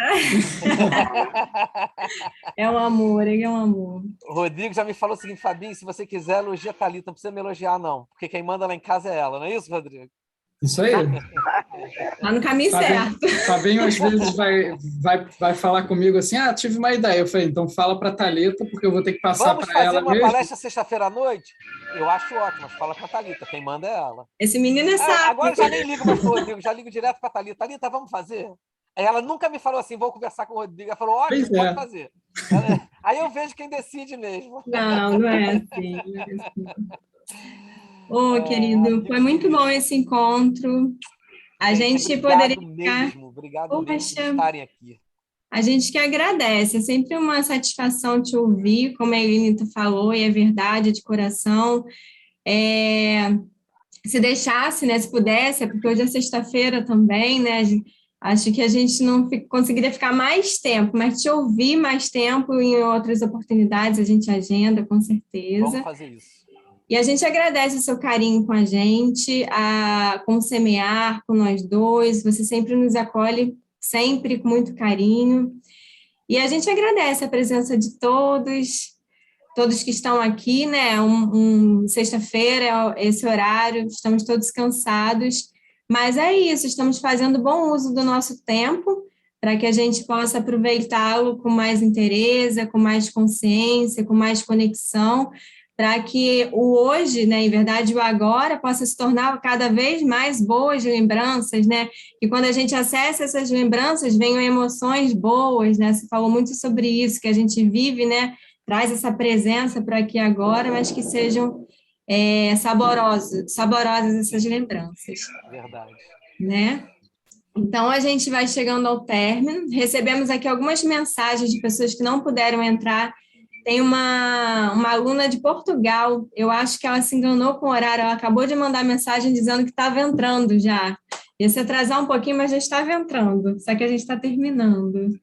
É um amor, ele é um amor. O Rodrigo já me falou o seguinte, Fabinho, se você quiser, elogia a Thalita, não precisa me elogiar, não, porque quem manda lá em casa é ela, não é isso, Rodrigo? Isso aí. Tá no caminho certo. Fabinho às vezes vai falar comigo assim, tive uma ideia. Eu falei, então fala para a Thalita, porque eu vou ter que passar para ela mesmo. Vamos fazer uma palestra sexta-feira à noite? Eu acho ótimo, mas fala para a Thalita, quem manda é ela. Esse menino é sábio. Agora eu já nem ligo mais para o Rodrigo, já ligo direto para a Thalita. Thalita, vamos fazer? Aí ela nunca me falou assim, vou conversar com o Rodrigo. Ela falou, ótimo, pode fazer. Aí eu vejo quem decide mesmo. Não é assim. Não é assim. Ô, querido, foi muito bom esse encontro. A gente poderia ficar... Obrigado mesmo por estarem aqui. A gente que agradece, é sempre uma satisfação te ouvir, como a Helenita falou, e é verdade, é de coração. Se deixasse, né, se pudesse, porque hoje é sexta-feira também, né, acho que a gente não conseguiria ficar mais tempo, mas te ouvir mais tempo em outras oportunidades a gente agenda, com certeza. Vamos fazer isso. E a gente agradece o seu carinho com a gente, com o Semear, com nós dois. Você sempre nos acolhe, sempre com muito carinho. E a gente agradece a presença de todos que estão aqui, né? Sexta-feira, esse horário, estamos todos cansados, mas é isso, estamos fazendo bom uso do nosso tempo para que a gente possa aproveitá-lo com mais interesse, com mais consciência, com mais conexão, para que o hoje, né, em verdade, o agora possa se tornar cada vez mais boas lembranças, né? E quando a gente acessa essas lembranças, venham emoções boas, né? Você falou muito sobre isso, que a gente vive, né? Traz essa presença para aqui agora, mas que sejam saborosas essas lembranças. Verdade. Né? Então, a gente vai chegando ao término. Recebemos aqui algumas mensagens de pessoas que não puderam entrar. Tem uma aluna de Portugal, eu acho que ela se enganou com o horário, ela acabou de mandar mensagem dizendo que estava entrando já. Ia se atrasar um pouquinho, mas já estava entrando, só que a gente está terminando.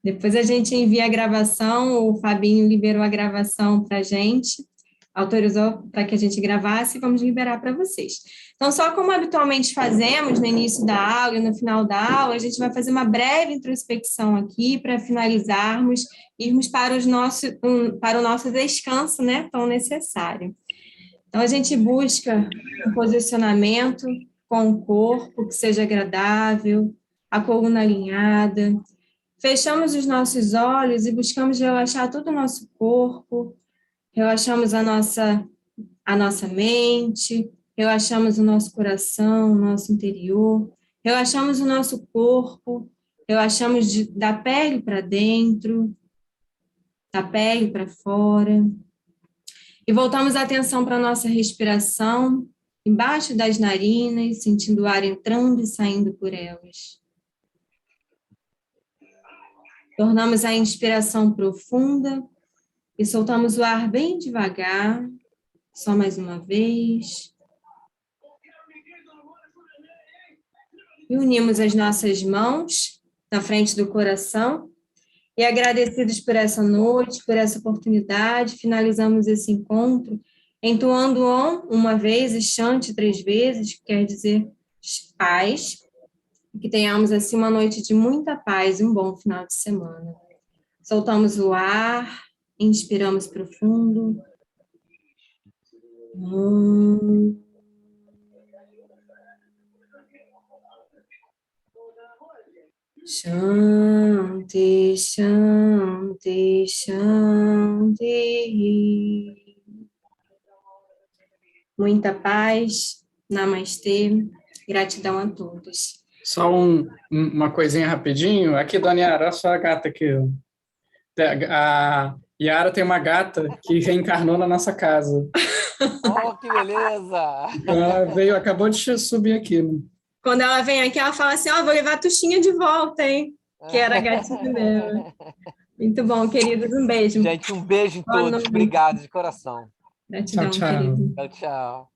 Depois a gente envia a gravação, o Fabinho liberou a gravação para a gente, autorizou para que a gente gravasse e vamos liberar para vocês. Então, só como habitualmente fazemos no início da aula e no final da aula, a gente vai fazer uma breve introspecção aqui para finalizarmos, irmos para o nosso descanso, né, tão necessário. Então, a gente busca um posicionamento com o corpo que seja agradável, a coluna alinhada. Fechamos os nossos olhos e buscamos relaxar todo o nosso corpo, relaxamos a nossa mente, relaxamos o nosso coração, o nosso interior, relaxamos o nosso corpo, relaxamos da pele para dentro, da pele para fora, e voltamos a atenção para a nossa respiração, embaixo das narinas, sentindo o ar entrando e saindo por elas. Tornamos a inspiração profunda e soltamos o ar bem devagar, só mais uma vez. E unimos as nossas mãos na frente do coração e agradecidos por essa noite, por essa oportunidade, finalizamos esse encontro entoando Om uma vez e Shanti 3 vezes, que quer dizer paz. Que tenhamos, assim, uma noite de muita paz e um bom final de semana. Soltamos o ar, inspiramos profundo. Shanti, Shanti, Shanti. Muita paz. Namastê. Gratidão a todos. Só uma coisinha rapidinho. Aqui, Dona Yara, olha só a gata aqui. A Yara tem uma gata que reencarnou na nossa casa. Oh, que beleza! Ela acabou de subir aqui. Né? Quando ela vem aqui, ela fala assim, vou levar a Tuxinha de volta, hein? Que era a gatinha dela. Muito bom, queridos. Um beijo. Gente, um beijo em todos. Obrigado, de coração. Gratidão, tchau, tchau. querido. Tchau, tchau.